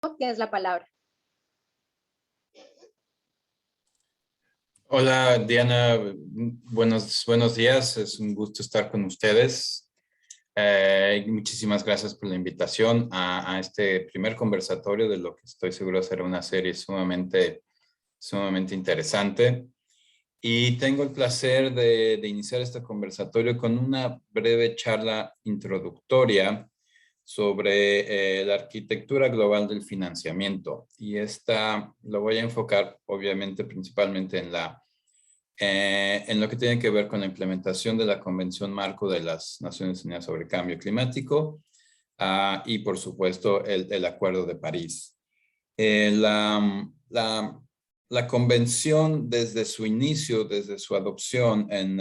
Francisco, tienes la palabra. Hola Diana, buenos días, es un gusto estar con ustedes. Muchísimas gracias por la invitación a este primer conversatorio de lo que estoy seguro será una serie sumamente interesante. Y tengo el placer de iniciar este conversatorio con una breve charla introductoria sobre la arquitectura global del financiamiento. Y esta lo voy a enfocar obviamente principalmente en lo que tiene que ver con la implementación de la Convención Marco de las Naciones Unidas sobre Cambio Climático y por supuesto el Acuerdo de París. La convención desde su inicio, desde su adopción en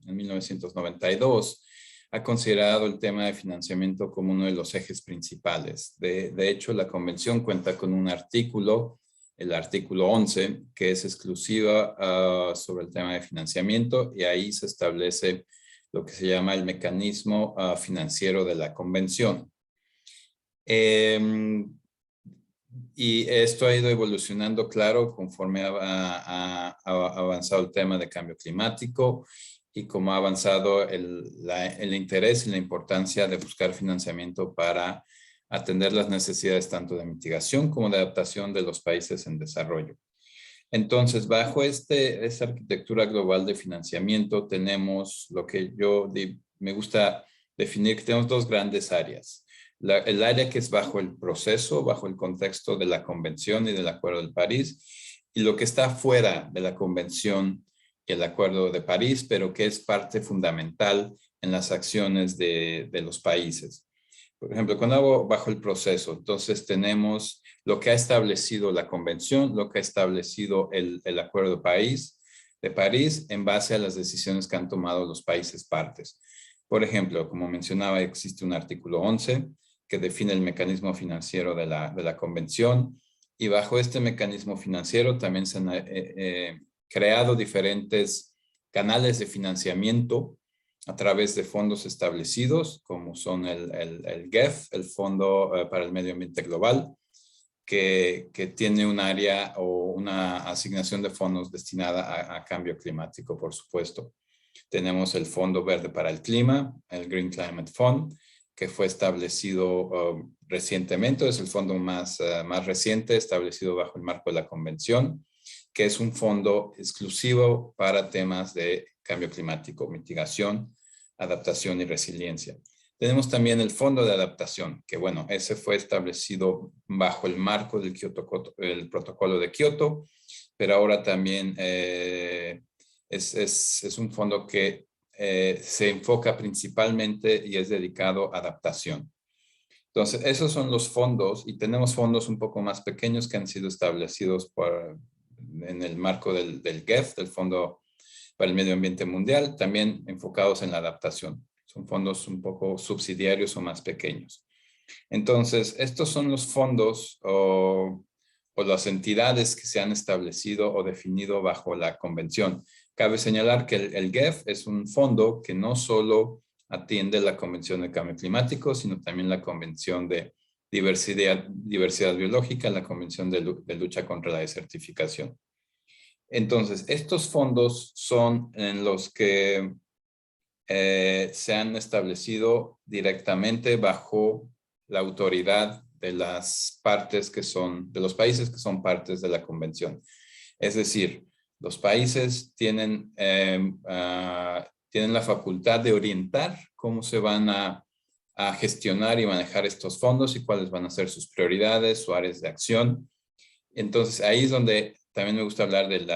1992, ha considerado el tema de financiamiento como uno de los ejes principales. De hecho, la convención cuenta con un artículo, el artículo 11, que es exclusiva sobre el tema de financiamiento, y ahí se establece lo que se llama el mecanismo financiero de la convención. Y esto ha ido evolucionando, claro, conforme ha avanzado el tema de cambio climático y cómo ha avanzado el interés y la importancia de buscar financiamiento para atender las necesidades tanto de mitigación como de adaptación de los países en desarrollo. Entonces, bajo esta arquitectura global de financiamiento tenemos lo que me gusta definir, que tenemos dos grandes áreas. El área que es bajo el proceso, bajo el contexto de la Convención y del Acuerdo de París, y lo que está fuera de la Convención y el Acuerdo de París, pero que es parte fundamental en las acciones de los países. Por ejemplo, cuando hago bajo el proceso, entonces tenemos lo que ha establecido la Convención, lo que ha establecido el Acuerdo de París en base a las decisiones que han tomado los países partes. Por ejemplo, como mencionaba, existe un artículo 11 que define el mecanismo financiero de la Convención, y bajo este mecanismo financiero también se han creado diferentes canales de financiamiento a través de fondos establecidos, como son el GEF, el Fondo para el Medio Ambiente Global, que tiene un área o una asignación de fondos destinada a cambio climático, por supuesto. Tenemos el Fondo Verde para el Clima, el Green Climate Fund, que fue establecido recientemente, es el fondo más reciente, establecido bajo el marco de la Convención, que es un fondo exclusivo para temas de cambio climático, mitigación, adaptación y resiliencia. Tenemos también el Fondo de Adaptación, que bueno, ese fue establecido bajo el marco del Protocolo de Kioto, pero ahora también es un fondo que se enfoca principalmente y es dedicado a adaptación. Entonces, esos son los fondos, y tenemos fondos un poco más pequeños que han sido establecidos en el marco del GEF, del Fondo para el Medio Ambiente Mundial, también enfocados en la adaptación. Son fondos un poco subsidiarios o más pequeños. Entonces, estos son los fondos o las entidades que se han establecido o definido bajo la Convención. Cabe señalar que el GEF es un fondo que no solo atiende la Convención de Cambio Climático, sino también la Convención de Diversidad Biológica, la Convención de Lucha contra la Desertificación. Entonces, estos fondos son en los que se han establecido directamente bajo la autoridad de las partes de los países que son partes de la Convención. Es decir, los países tienen la facultad de orientar cómo se van a gestionar y manejar estos fondos y cuáles van a ser sus prioridades, sus áreas de acción. Entonces, ahí es donde también me gusta hablar del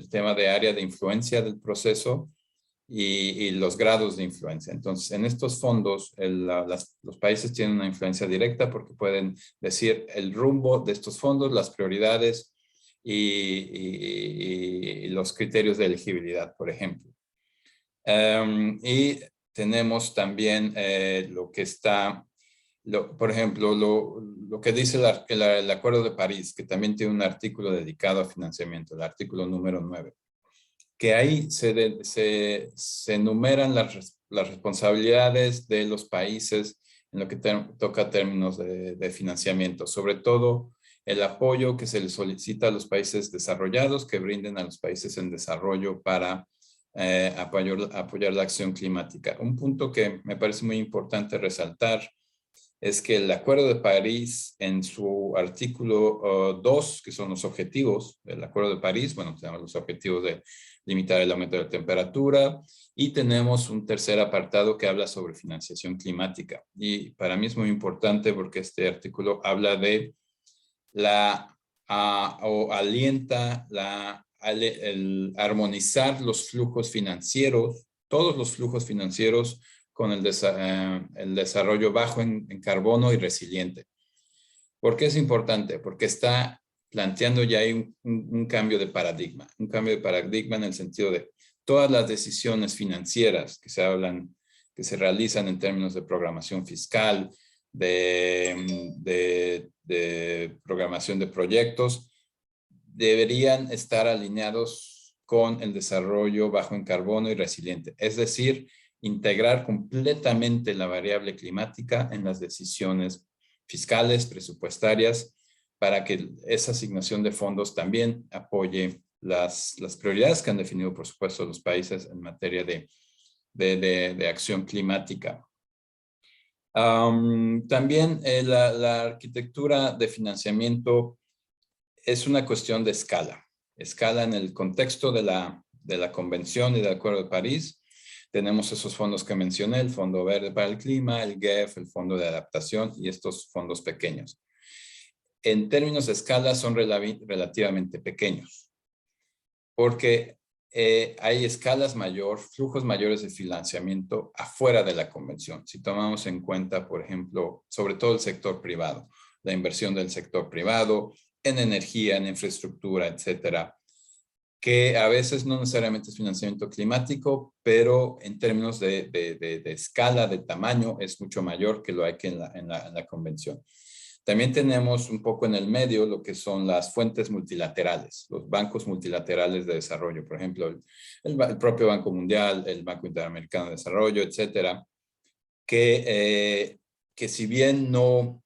tema de área de influencia del proceso y los grados de influencia. Entonces, en estos fondos, los países tienen una influencia directa porque pueden decir el rumbo de estos fondos, las prioridades y los criterios de elegibilidad, por ejemplo. Y tenemos también lo que está, por ejemplo, lo que dice el Acuerdo de París, que también tiene un artículo dedicado a financiamiento, el artículo número 9, que ahí se enumeran las responsabilidades de los países en lo que toca términos de financiamiento, sobre todo el apoyo que se le solicita a los países desarrollados que brinden a los países en desarrollo para apoyar la acción climática. Un punto que me parece muy importante resaltar es que el Acuerdo de París, en su artículo 2, que son los objetivos del Acuerdo de París, bueno, tenemos los objetivos de limitar el aumento de la temperatura, y tenemos un tercer apartado que habla sobre financiación climática. Y para mí es muy importante porque este artículo habla de o alienta el armonizar los flujos financieros, todos los flujos financieros con el desarrollo bajo en carbono y resiliente. ¿Por qué es importante? Porque está planteando ya un cambio de paradigma, en el sentido de todas las decisiones financieras que se realizan en términos de programación fiscal, de programación de proyectos, deberían estar alineados con el desarrollo bajo en carbono y resiliente. Es decir, integrar completamente la variable climática en las decisiones fiscales, presupuestarias, para que esa asignación de fondos también apoye las prioridades que han definido, por supuesto, los países en materia de acción climática. También la arquitectura de financiamiento es una cuestión de escala. Escala en el contexto de la Convención y del Acuerdo de París. Tenemos esos fondos que mencioné, el Fondo Verde para el Clima, el GEF, el Fondo de Adaptación y estos fondos pequeños. En términos de escala son relativamente pequeños, porque hay escalas flujos mayores de financiamiento afuera de la Convención. Si tomamos en cuenta, por ejemplo, sobre todo el sector privado, la inversión del sector privado en energía, en infraestructura, etcétera, que a veces no necesariamente es financiamiento climático, pero en términos de escala, de tamaño, es mucho mayor que lo hay que en la Convención. También tenemos un poco en el medio lo que son las fuentes multilaterales, los bancos multilaterales de desarrollo, por ejemplo, el propio Banco Mundial, el Banco Interamericano de Desarrollo, etcétera, que si bien no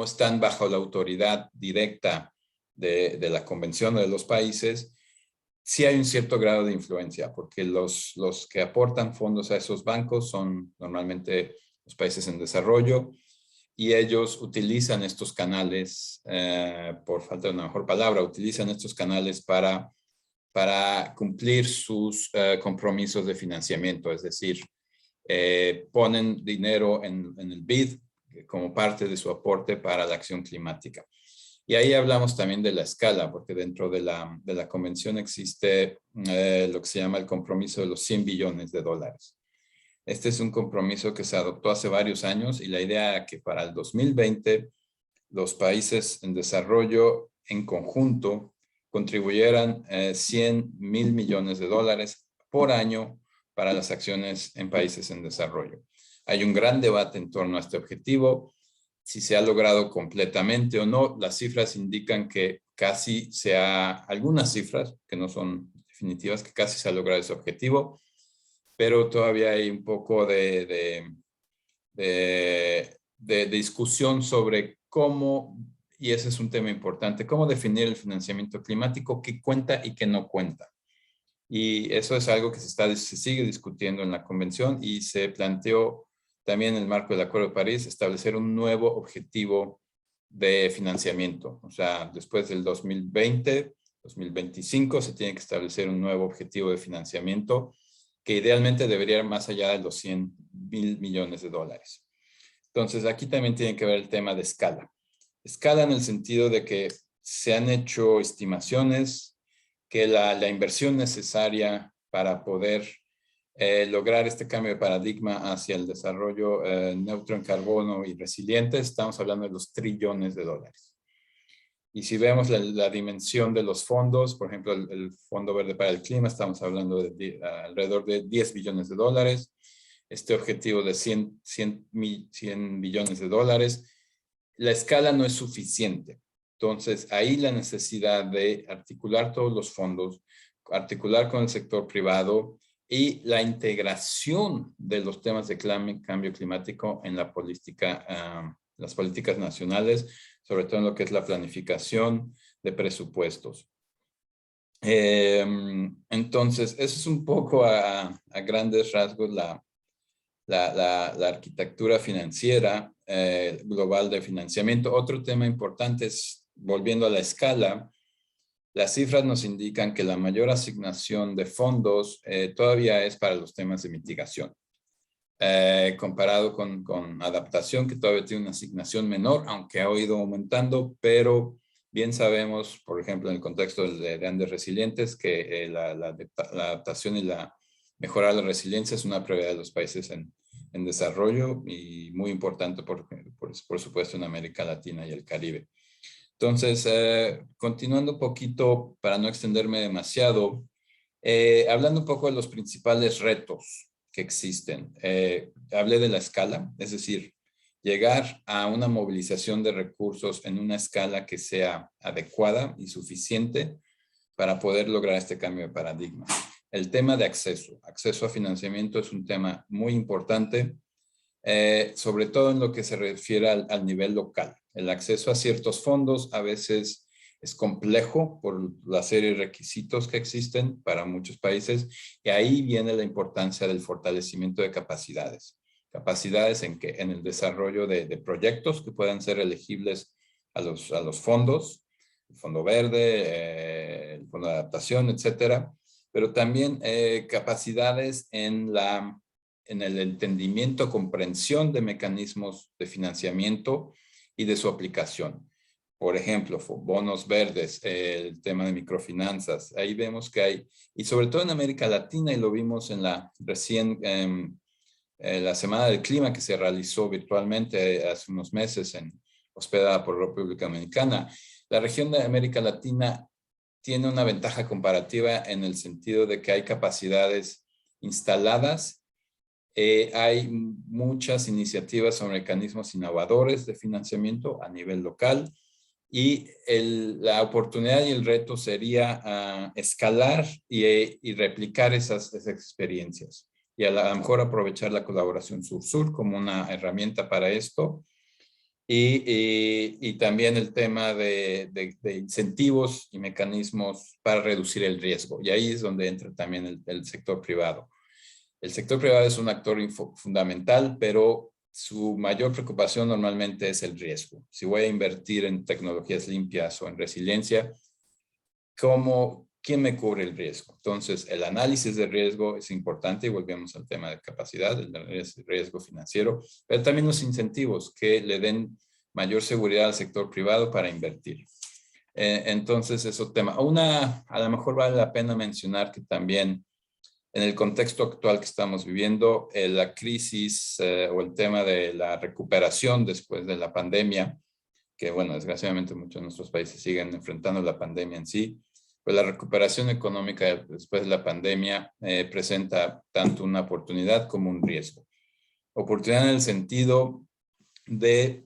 están bajo la autoridad directa de la Convención de los países, sí hay un cierto grado de influencia, porque los que aportan fondos a esos bancos son normalmente los países en desarrollo, y ellos utilizan estos canales, por falta de una mejor palabra, utilizan estos canales para cumplir sus compromisos de financiamiento, es decir, ponen dinero en el BID como parte de su aporte para la acción climática. Y ahí hablamos también de la escala, porque dentro de la convención existe lo que se llama el compromiso de los 100 billones de dólares. Este es un compromiso que se adoptó hace varios años y la idea era que para el 2020 los países en desarrollo en conjunto contribuyeran 100.000 millones de dólares por año para las acciones en países en desarrollo. Hay un gran debate en torno a este objetivo, si se ha logrado completamente o no. Las cifras indican que casi algunas cifras que no son definitivas, que casi se ha logrado ese objetivo, pero todavía hay un poco de discusión sobre cómo, y ese es un tema importante, cómo definir el financiamiento climático, qué cuenta y qué no cuenta. Y eso es algo que se sigue discutiendo en la convención, y se planteó también en el marco del Acuerdo de París establecer un nuevo objetivo de financiamiento. O sea, después del 2020, 2025, se tiene que establecer un nuevo objetivo de financiamiento que idealmente debería ir más allá de los 100.000 millones de dólares. Entonces, aquí también tiene que ver el tema de escala. Escala en el sentido de que se han hecho estimaciones que la inversión necesaria para poder lograr este cambio de paradigma hacia el desarrollo neutro en carbono y resiliente, estamos hablando de los trillones de dólares. Y si vemos la dimensión de los fondos, por ejemplo, el Fondo Verde para el Clima, estamos hablando de alrededor de 10 billones de dólares. Este objetivo de 100 billones de dólares, la escala no es suficiente. Entonces, ahí la necesidad de articular todos los fondos, articular con el sector privado y la integración de los temas de cambio climático en la política, las políticas nacionales, sobre todo en lo que es la planificación de presupuestos. Entonces, eso es un poco a grandes rasgos la arquitectura financiera global de financiamiento. Otro tema importante es, volviendo a la escala, las cifras nos indican que la mayor asignación de fondos todavía es para los temas de mitigación. Comparado con adaptación, que todavía tiene una asignación menor, aunque ha ido aumentando, pero bien sabemos, por ejemplo, en el contexto de Andes Resilientes, que la adaptación y la mejorar la resiliencia es una prioridad de los países en desarrollo y muy importante, por supuesto, en América Latina y el Caribe. Entonces, continuando un poquito, para no extenderme demasiado, hablando un poco de los principales retos que existen. Hablé de la escala, es decir, llegar a una movilización de recursos en una escala que sea adecuada y suficiente para poder lograr este cambio de paradigma. El tema de acceso a financiamiento es un tema muy importante, sobre todo en lo que se refiere al nivel local. El acceso a ciertos fondos a veces es complejo por la serie de requisitos que existen para muchos países, y ahí viene la importancia del fortalecimiento de capacidades. Capacidades en el desarrollo de proyectos que puedan ser elegibles a los fondos, el Fondo Verde, el Fondo de Adaptación, etcétera, pero también capacidades en el entendimiento, comprensión de mecanismos de financiamiento y de su aplicación. Por ejemplo, bonos verdes, el tema de microfinanzas, ahí vemos que hay, y sobre todo en América Latina, y lo vimos en la la Semana del Clima que se realizó virtualmente hace unos meses, hospedada por la República Dominicana. La región de América Latina tiene una ventaja comparativa en el sentido de que hay capacidades instaladas. Hay muchas iniciativas o mecanismos innovadores de financiamiento a nivel local, y la oportunidad y el reto sería escalar y replicar esas experiencias, y a lo mejor aprovechar la colaboración sur-sur como una herramienta para esto, y también el tema de incentivos y mecanismos para reducir el riesgo, y ahí es donde entra también el sector privado. El sector privado es un actor fundamental, pero su mayor preocupación normalmente es el riesgo. Si voy a invertir en tecnologías limpias o en resiliencia, ¿quién me cubre el riesgo? Entonces, el análisis de riesgo es importante, y volvemos al tema de capacidad, el riesgo financiero, pero también los incentivos que le den mayor seguridad al sector privado para invertir. Entonces, eso tema. A lo mejor vale la pena mencionar que también en el contexto actual que estamos viviendo, la crisis o el tema de la recuperación después de la pandemia, que bueno, desgraciadamente muchos de nuestros países siguen enfrentando la pandemia en sí, pues la recuperación económica después de la pandemia presenta tanto una oportunidad como un riesgo. Oportunidad en el sentido de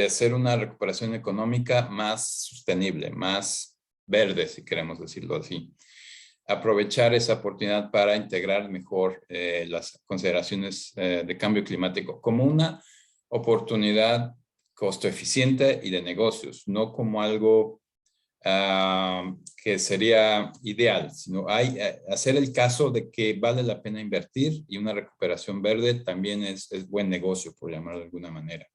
hacer una recuperación económica más sostenible, más verde, si queremos decirlo así. Aprovechar esa oportunidad para integrar mejor las consideraciones de cambio climático como una oportunidad costo eficiente y de negocios, no como algo que sería ideal, sino hacer el caso de que vale la pena invertir, y una recuperación verde también es buen negocio, por llamarlo de alguna manera.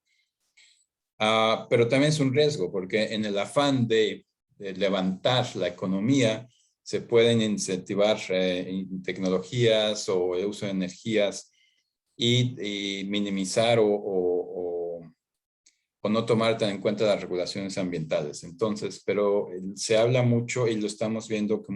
Pero también es un riesgo, porque en el afán de levantar la economía, se pueden incentivar tecnologías o el uso de energías y minimizar o no tomar tan en cuenta las regulaciones ambientales. Entonces, pero se habla mucho, y lo estamos viendo que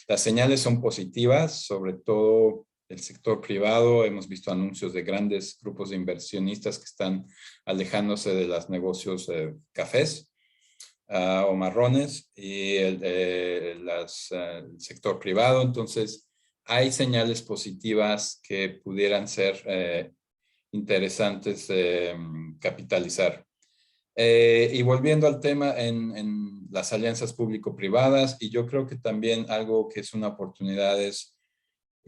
las señales son positivas, sobre todo el sector privado. Hemos visto anuncios de grandes grupos de inversionistas que están alejándose de los negocios cafés o marrones, y el sector privado. Entonces, hay señales positivas que pudieran ser interesantes capitalizar. Y volviendo al tema en las alianzas público-privadas, y yo creo que también algo que es una oportunidad es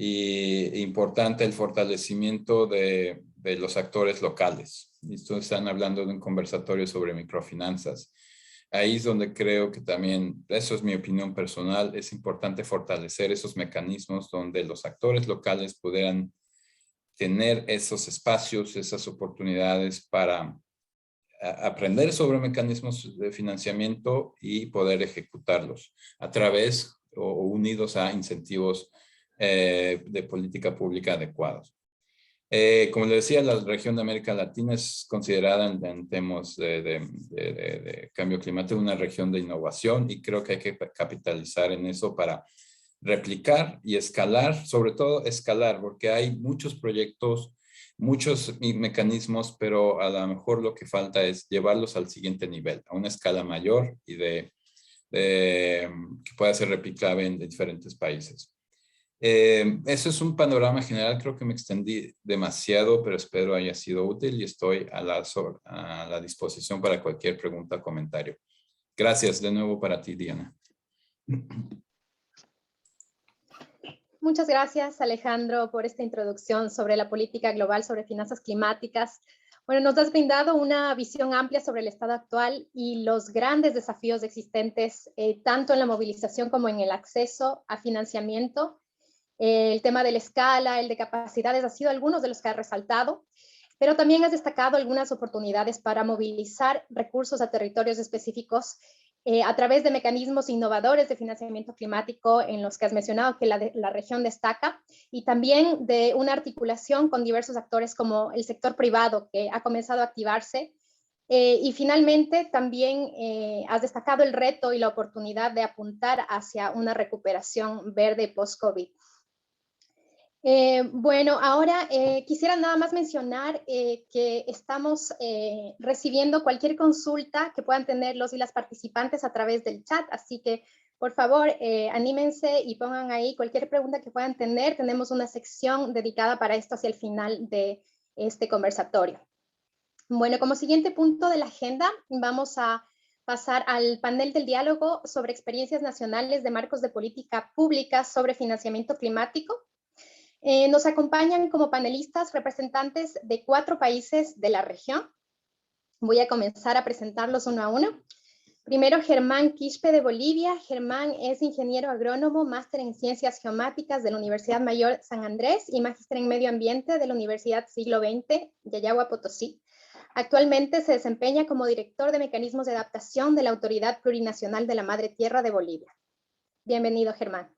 Y importante el fortalecimiento de los actores locales. Esto están hablando de un conversatorio sobre microfinanzas. Ahí es donde creo que también, eso es mi opinión personal, es importante fortalecer esos mecanismos donde los actores locales pudieran tener esos espacios, esas oportunidades para aprender sobre mecanismos de financiamiento y poder ejecutarlos a través o unidos a incentivos de política pública adecuados. Como le decía, la región de América Latina es considerada en temas de cambio climático una región de innovación y creo que hay que capitalizar en eso para replicar y escalar, sobre todo escalar, porque hay muchos proyectos, muchos mecanismos, pero a lo mejor lo que falta es llevarlos al siguiente nivel, a una escala mayor y que pueda ser replicable en diferentes países. Eso es un panorama general, creo que me extendí demasiado, pero espero haya sido útil y estoy a la disposición para cualquier pregunta o comentario. Gracias de nuevo para ti, Diana. Muchas gracias, Alejandro, por esta introducción sobre la política global sobre finanzas climáticas. Bueno, nos has brindado una visión amplia sobre el estado actual y los grandes desafíos existentes, tanto en la movilización como en el acceso a financiamiento. El tema de la escala, el de capacidades, ha sido algunos de los que has resaltado, pero también has destacado algunas oportunidades para movilizar recursos a territorios específicos a través de mecanismos innovadores de financiamiento climático en los que has mencionado que la región destaca, y también de una articulación con diversos actores como el sector privado que ha comenzado a activarse. Y finalmente también has destacado el reto y la oportunidad de apuntar hacia una recuperación verde post-COVID. Bueno, ahora quisiera nada más mencionar que estamos recibiendo cualquier consulta que puedan tener los y las participantes a través del chat, así que por favor anímense y pongan ahí cualquier pregunta que puedan tener. Tenemos una sección dedicada para esto hacia el final de este conversatorio. Bueno, como siguiente punto de la agenda vamos a pasar al panel del diálogo sobre experiencias nacionales de marcos de política pública sobre financiamiento climático. Nos acompañan como panelistas representantes de 4 países de la región. Voy a comenzar a presentarlos uno a uno. Primero, Germán Quispe de Bolivia. Germán es ingeniero agrónomo, máster en ciencias geomáticas de la Universidad Mayor San Andrés y magíster en medio ambiente de la Universidad Siglo XX, Yayagua, Potosí. Actualmente se desempeña como director de mecanismos de adaptación de la Autoridad Plurinacional de la Madre Tierra de Bolivia. Bienvenido, Germán.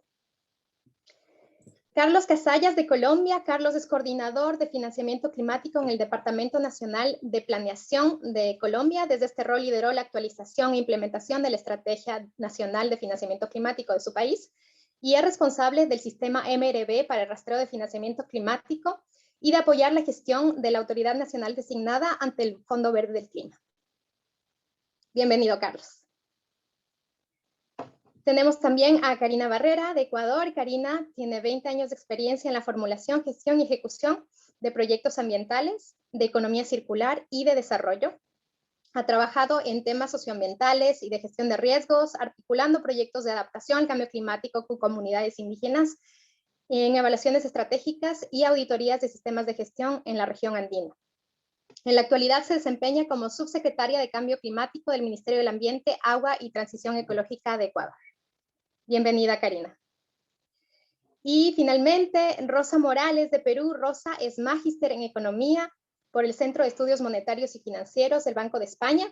Carlos Casallas de Colombia. Carlos es coordinador de financiamiento climático en el Departamento Nacional de Planeación de Colombia. Desde este rol lideró la actualización e implementación de la Estrategia Nacional de Financiamiento Climático de su país y es responsable del sistema MRB para el rastreo de financiamiento climático y de apoyar la gestión de la autoridad nacional designada ante el Fondo Verde del Clima. Bienvenido, Carlos. Tenemos también a Karina Barrera de Ecuador. Karina tiene 20 años de experiencia en la formulación, gestión y ejecución de proyectos ambientales, de economía circular y de desarrollo. Ha trabajado en temas socioambientales y de gestión de riesgos, articulando proyectos de adaptación al cambio climático con comunidades indígenas, en evaluaciones estratégicas y auditorías de sistemas de gestión en la región andina. En la actualidad se desempeña como subsecretaria de Cambio Climático del Ministerio del Ambiente, Agua y Transición Ecológica de Ecuador. Bienvenida, Karina. Y finalmente, Rosa Morales de Perú. Rosa es magíster en Economía por el Centro de Estudios Monetarios y Financieros del Banco de España.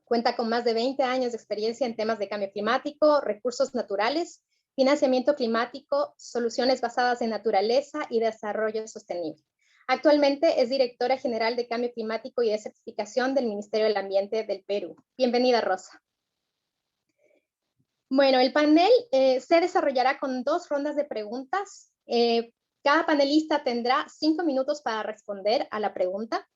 Cuenta con más de 20 años de experiencia en temas de cambio climático, recursos naturales, financiamiento climático, soluciones basadas en naturaleza y desarrollo sostenible. Actualmente es directora general de Cambio Climático y de Certificación del Ministerio del Ambiente del Perú. Bienvenida, Rosa. Bueno, el panel se desarrollará con 2 rondas de preguntas. Cada panelista tendrá 5 minutos para responder a la pregunta.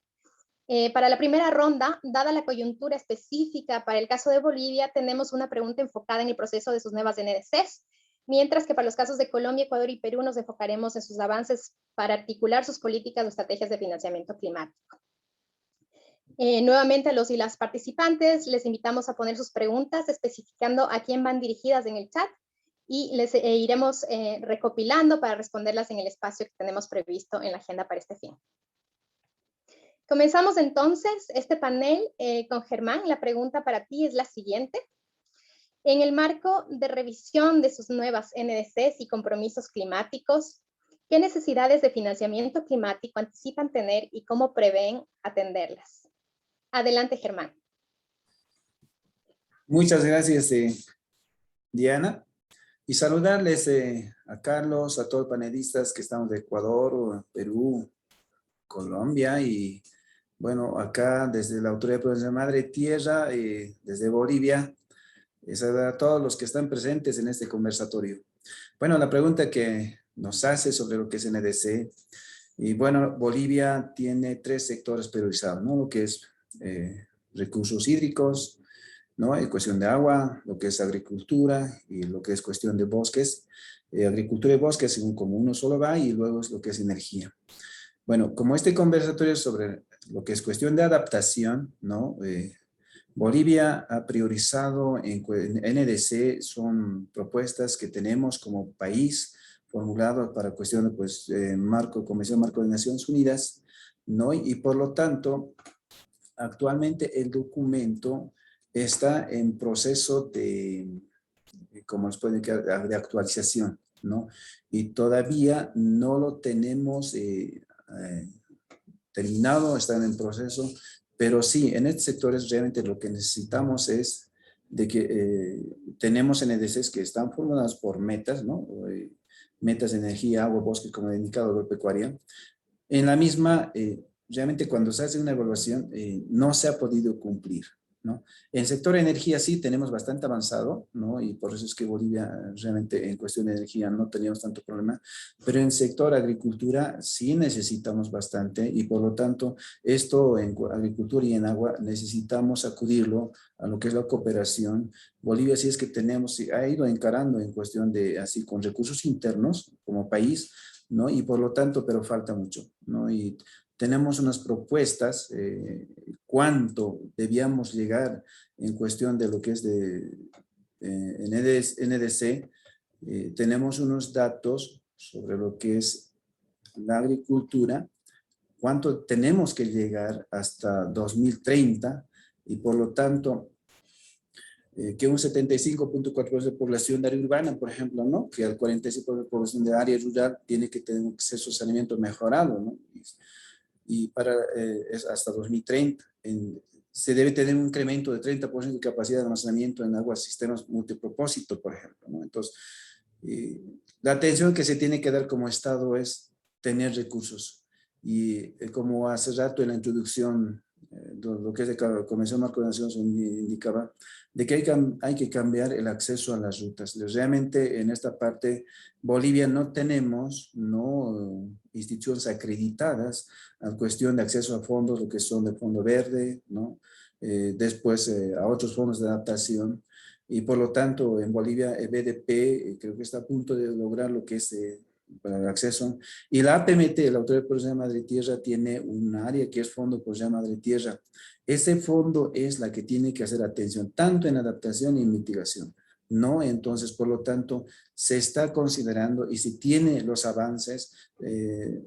Para la primera ronda, dada la coyuntura específica para el caso de Bolivia, tenemos una pregunta enfocada en el proceso de sus nuevas NDCs, mientras que para los casos de Colombia, Ecuador y Perú nos enfocaremos en sus avances para articular sus políticas o estrategias de financiamiento climático. Nuevamente a los y las participantes les invitamos a poner sus preguntas especificando a quién van dirigidas en el chat y les iremos recopilando para responderlas en el espacio que tenemos previsto en la agenda para este fin. Comenzamos entonces este panel con Germán. La pregunta para ti es la siguiente. En el marco de revisión de sus nuevas NDCs y compromisos climáticos, ¿qué necesidades de financiamiento climático anticipan tener y cómo prevén atenderlas? Adelante, Germán. Muchas gracias, Diana. Y saludarles a Carlos, a todos los panelistas que estamos de Ecuador, Perú, Colombia y, bueno, acá desde la Autoridad Provincial Madre Tierra, desde Bolivia, a todos los que están presentes en este conversatorio. Bueno, la pregunta que nos hace sobre lo que es NDC, y bueno, Bolivia tiene 3 sectores priorizados, ¿no? Lo que es recursos hídricos, ¿no? Hay cuestión de agua, lo que es agricultura y lo que es cuestión de bosques. Agricultura y bosques, según como uno solo va, y luego es lo que es energía. Bueno, como este conversatorio es sobre lo que es cuestión de adaptación, ¿no? Bolivia ha priorizado en NDC, son propuestas que tenemos como país formulado para cuestiones, pues, Convención Marco de Naciones Unidas, ¿no? Y por lo tanto, actualmente el documento está en proceso como les pueden quedar, de actualización, ¿no? Y todavía no lo tenemos terminado, está en el proceso, pero sí, en estos sectores realmente lo que necesitamos es de que tenemos NDCs que están formuladas por metas, ¿no? Metas de energía, agua, bosque, como indicado agropecuaria. En la misma, realmente cuando se hace una evaluación, no se ha podido cumplir, ¿no? En el sector de energía sí tenemos bastante avanzado, ¿no? Y por eso es que Bolivia realmente en cuestión de energía no teníamos tanto problema, pero en el sector agricultura sí necesitamos bastante y por lo tanto esto en agricultura y en agua necesitamos acudirlo a lo que es la cooperación. Bolivia sí es que ha ido encarando en cuestión de así con recursos internos como país, ¿no? Y por lo tanto, pero falta mucho, ¿no? Y tenemos unas propuestas, cuánto debíamos llegar en cuestión de lo que es de NDC. Tenemos unos datos sobre lo que es la agricultura, cuánto tenemos que llegar hasta 2030 y por lo tanto, que un 75.4% de población de área urbana, por ejemplo, ¿no? Que el 45% de población de área rural tiene que tener un acceso a saneamiento mejorado, ¿no? Y para es hasta 2030 se debe tener un incremento de 30% de capacidad de almacenamiento en aguas sistemas multipropósito, por ejemplo, ¿no? Entonces, la atención que se tiene que dar como Estado es tener recursos. Y como hace rato en la introducción, lo que es de la Convención Marco de Naciones indicaba, de que hay que cambiar el acceso a las rutas. Realmente en esta parte, Bolivia no tenemos instituciones acreditadas a cuestión de acceso a fondos, lo que son de Fondo Verde, ¿no? Después a otros fondos de adaptación. Y por lo tanto, en Bolivia, el BDP creo que está a punto de lograr lo que es para el acceso. Y la APMT, la Autoridad Provincial de Madre Tierra, tiene un área que es Fondo Provincial Madre Tierra. Ese fondo es la que tiene que hacer atención, tanto en adaptación y en mitigación, ¿no? Entonces, por lo tanto, se está considerando y si tiene los avances,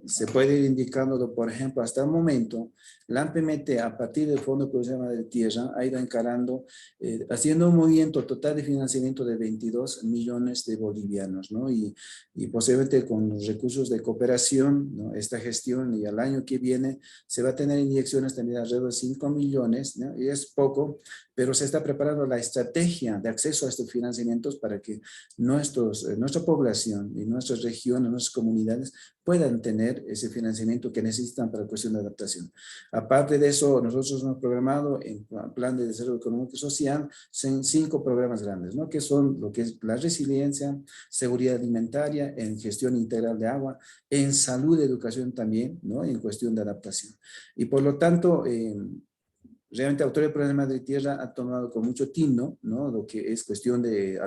se puede ir indicándolo, por ejemplo, hasta el momento, la AMPMT a partir del Fondo Provincial de Tierra ha ido encarando, haciendo un movimiento total de financiamiento de 22 millones de bolivianos, ¿no? Y posiblemente con los recursos de cooperación, ¿no? Esta gestión y al año que viene se va a tener inyecciones también alrededor de 5 millones, ¿no? Y es poco, pero se está preparando la estrategia de acceso a estos financiamientos para que nuestra población y nuestras regiones, nuestras comunidades puedan tener ese financiamiento que necesitan para la cuestión de adaptación. Aparte de eso, nosotros hemos programado en Plan de Desarrollo Económico y Social 5 programas grandes, ¿no? Que son lo que es la resiliencia, seguridad alimentaria, en gestión integral de agua, en salud y educación también, ¿no? En cuestión de adaptación. Y por lo tanto, realmente Autoridad Provincial de Madre Tierra ha tomado con mucho tino, ¿no? Lo que es cuestión de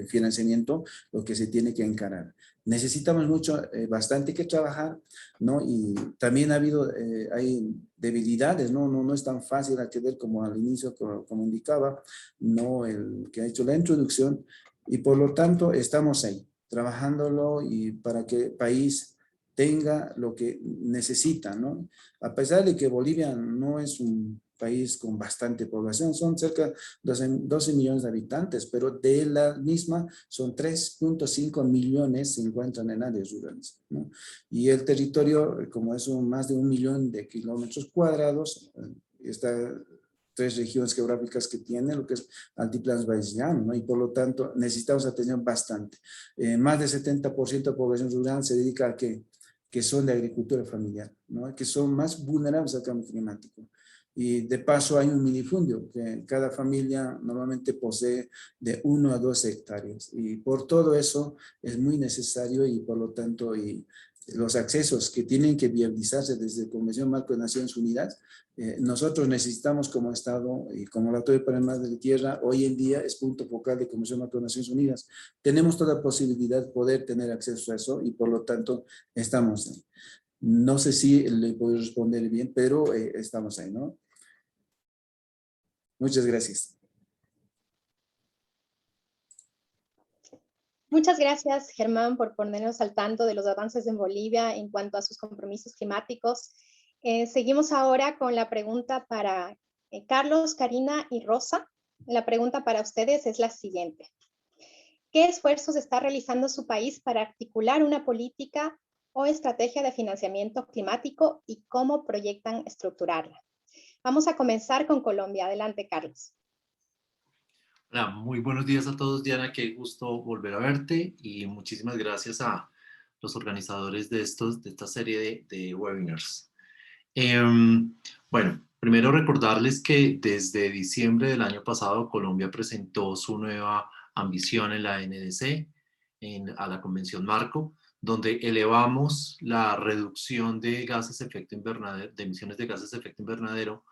financiamiento, lo que se tiene que encarar. Necesitamos mucho, bastante que trabajar, ¿no? Y también hay debilidades, ¿no? No es tan fácil acceder como al inicio, como indicaba, ¿no? El que ha hecho la introducción. Y por lo tanto, estamos ahí, trabajándolo y para que el país tenga lo que necesita, ¿no? A pesar de que Bolivia no es un país con bastante población, son cerca de 12 millones de habitantes, pero de la misma son 3.5 millones se encuentran en áreas rurales, ¿no? Y el territorio, como es más de 1 millón de kilómetros cuadrados, está 3 regiones geográficas que tiene, lo que es Altiplano Valles Llanos, ¿no? Y por lo tanto necesitamos atención bastante. Más del 70% de población rural se dedica a que son de agricultura familiar, ¿no? Que son más vulnerables al cambio climático. Y de paso hay un minifundio que cada familia normalmente posee de 1 a 2 hectáreas. Y por todo eso es muy necesario y por lo tanto los accesos que tienen que viabilizarse desde la Convención Marco de Naciones Unidas, nosotros necesitamos como Estado y como la Autoridad para el Mar de la Tierra, hoy en día es punto focal de Convención Marco de Naciones Unidas. Tenemos toda posibilidad de poder tener acceso a eso y por lo tanto estamos ahí. No sé si le puedo responder bien, pero estamos ahí, ¿no? Muchas gracias. Muchas gracias, Germán, por ponernos al tanto de los avances en Bolivia en cuanto a sus compromisos climáticos. Seguimos ahora con la pregunta para Carlos, Karina y Rosa. La pregunta para ustedes es la siguiente. ¿Qué esfuerzos está realizando su país para articular una política o estrategia de financiamiento climático y cómo proyectan estructurarla? Vamos a comenzar con Colombia. Adelante, Carlos. Hola, muy buenos días a todos, Diana, qué gusto volver a verte y muchísimas gracias a los organizadores de esta serie de webinars. Bueno, primero recordarles que desde diciembre del año pasado Colombia presentó su nueva ambición en la NDC, a la Convención Marco, donde elevamos la reducción de gases de efecto invernadero, de emisiones de gases de efecto invernadero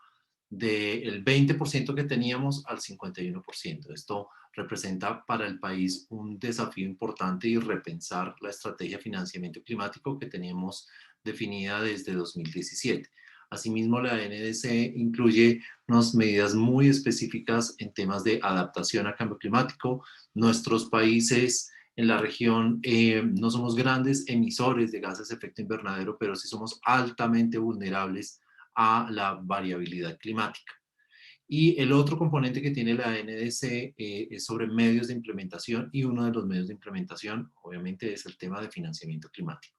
del 20% que teníamos al 51%. Esto representa para el país un desafío importante y repensar la estrategia de financiamiento climático que teníamos definida desde 2017. Asimismo, la NDC incluye unas medidas muy específicas en temas de adaptación a cambio climático. Nuestros países en la región no somos grandes emisores de gases de efecto invernadero, pero sí somos altamente vulnerables a la variabilidad climática. Y el otro componente que tiene la NDC es sobre medios de implementación, y uno de los medios de implementación obviamente es el tema de financiamiento climático.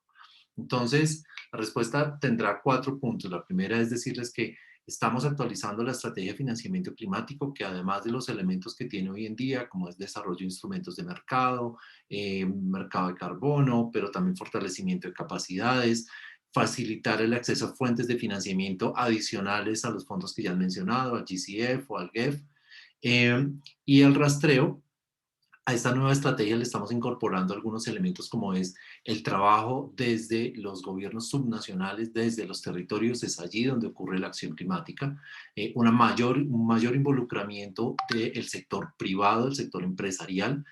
Entonces, la respuesta tendrá 4 puntos. La primera es decirles que estamos actualizando la estrategia de financiamiento climático, que además de los elementos que tiene hoy en día, como es desarrollo de instrumentos de mercado, mercado de carbono, pero también fortalecimiento de capacidades, facilitar el acceso a fuentes de financiamiento adicionales a los fondos que ya han mencionado, al GCF o al GEF, y el rastreo. A esta nueva estrategia le estamos incorporando algunos elementos como es el trabajo desde los gobiernos subnacionales, desde los territorios, es allí donde ocurre la acción climática, un mayor involucramiento del sector privado, del sector empresarial,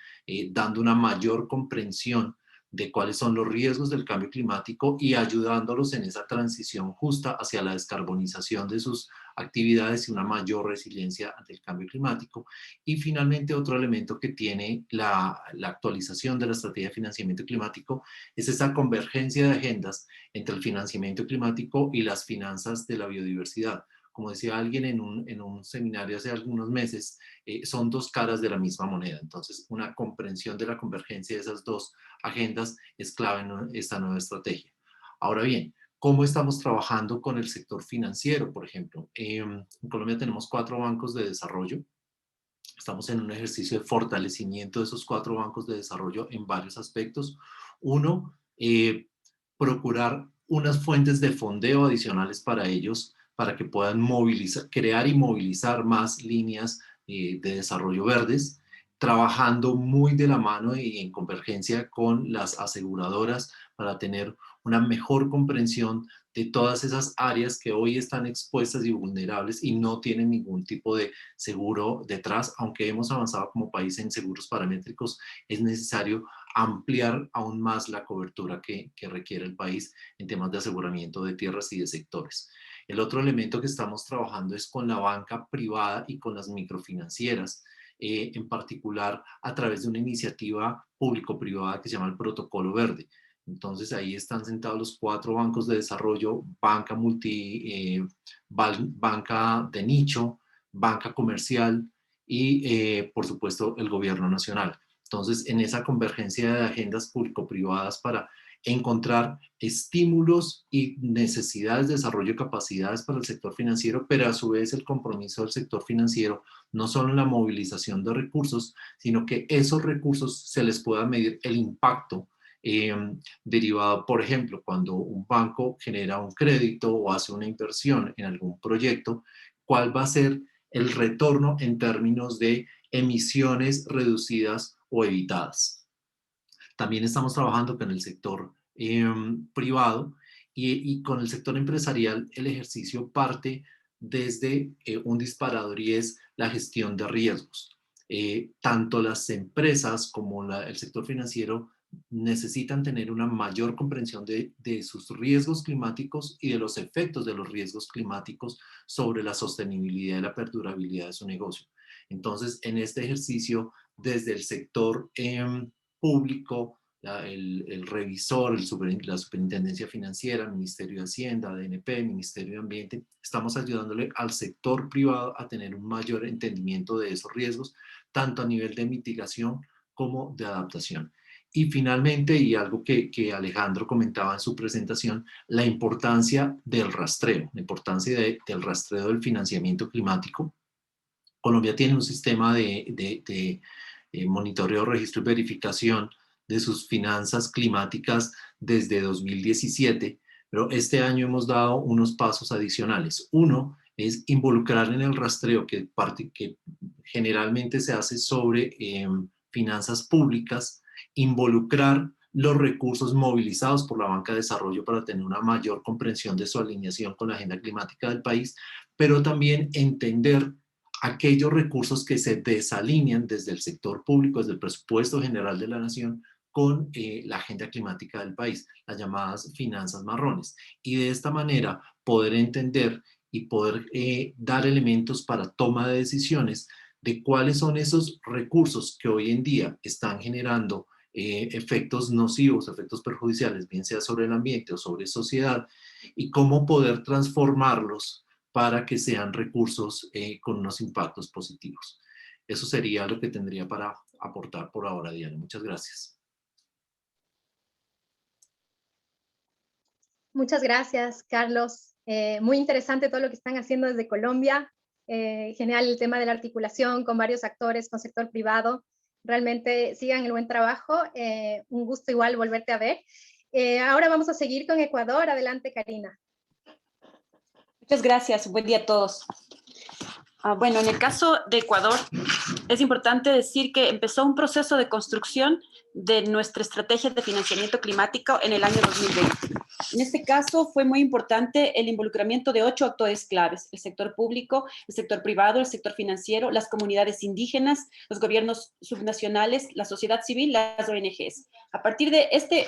dando una mayor comprensión de cuáles son los riesgos del cambio climático y ayudándolos en esa transición justa hacia la descarbonización de sus actividades y una mayor resiliencia ante el cambio climático. Y finalmente, otro elemento que tiene la actualización de la estrategia de financiamiento climático es esa convergencia de agendas entre el financiamiento climático y las finanzas de la biodiversidad. Como decía alguien en un seminario hace algunos meses, son 2 caras de la misma moneda. Entonces, una comprensión de la convergencia de esas 2 agendas es clave en esta nueva estrategia. Ahora bien, ¿cómo estamos trabajando con el sector financiero, por ejemplo? En Colombia tenemos 4 bancos de desarrollo. Estamos en un ejercicio de fortalecimiento de esos 4 bancos de desarrollo en varios aspectos. Uno, procurar unas fuentes de fondeo adicionales para ellos, para que puedan crear y movilizar más líneas de desarrollo verdes, trabajando muy de la mano y en convergencia con las aseguradoras para tener una mejor comprensión de todas esas áreas que hoy están expuestas y vulnerables y no tienen ningún tipo de seguro detrás. Aunque hemos avanzado como país en seguros paramétricos, es necesario ampliar aún más la cobertura que requiere el país en temas de aseguramiento de tierras y de sectores. El otro elemento que estamos trabajando es con la banca privada y con las microfinancieras. en particular a través de una iniciativa público-privada que se llama el Protocolo Verde. Entonces ahí están sentados los 4 bancos de desarrollo, banca banca de nicho, banca comercial y por supuesto el gobierno nacional. Entonces en esa convergencia de agendas público-privadas para encontrar estímulos y necesidades de desarrollo de capacidades para el sector financiero, pero a su vez el compromiso del sector financiero, no solo en la movilización de recursos, sino que esos recursos se les pueda medir el impacto derivado, por ejemplo, cuando un banco genera un crédito o hace una inversión en algún proyecto, ¿cuál va a ser el retorno en términos de emisiones reducidas o evitadas? También estamos trabajando con el sector privado y con el sector empresarial el ejercicio parte desde un disparador y es la gestión de riesgos. Tanto las empresas como el sector financiero necesitan tener una mayor comprensión de sus riesgos climáticos y de los efectos de los riesgos climáticos sobre la sostenibilidad y la perdurabilidad de su negocio. Entonces, en este ejercicio, desde el sector público, el revisor, la Superintendencia Financiera, Ministerio de Hacienda, DNP, Ministerio de Ambiente, estamos ayudándole al sector privado a tener un mayor entendimiento de esos riesgos, tanto a nivel de mitigación como de adaptación. Y finalmente, y algo que Alejandro comentaba en su presentación, la importancia del rastreo, la importancia del rastreo del financiamiento climático. Colombia tiene un sistema de monitoreo, registro y verificación de sus finanzas climáticas desde 2017, pero este año hemos dado unos pasos adicionales. Uno es involucrar en el rastreo que generalmente se hace sobre finanzas públicas, involucrar los recursos movilizados por la banca de desarrollo para tener una mayor comprensión de su alineación con la agenda climática del país, pero también entender aquellos recursos que se desalinean desde el sector público, desde el presupuesto general de la nación, con la agenda climática del país, las llamadas finanzas marrones. Y de esta manera poder entender y poder dar elementos para toma de decisiones de cuáles son esos recursos que hoy en día están generando efectos nocivos, efectos perjudiciales, bien sea sobre el ambiente o sobre sociedad, y cómo poder transformarlos para que sean recursos con unos impactos positivos. Eso sería lo que tendría para aportar por ahora, Diana. Muchas gracias. Muchas gracias, Carlos. Muy interesante todo lo que están haciendo desde Colombia. Genial el tema de la articulación con varios actores, con sector privado. Realmente sigan el buen trabajo. Un gusto igual volverte a ver. Ahora vamos a seguir con Ecuador. Adelante, Karina. Muchas gracias. Buen día a todos. Bueno, en el caso de Ecuador, es importante decir que empezó un proceso de construcción de nuestra estrategia de financiamiento climático en el año 2020. En este caso fue muy importante el involucramiento de 8 actores claves: el sector público, el sector privado, el sector financiero, las comunidades indígenas, los gobiernos subnacionales, la sociedad civil, las ONGs. A partir de este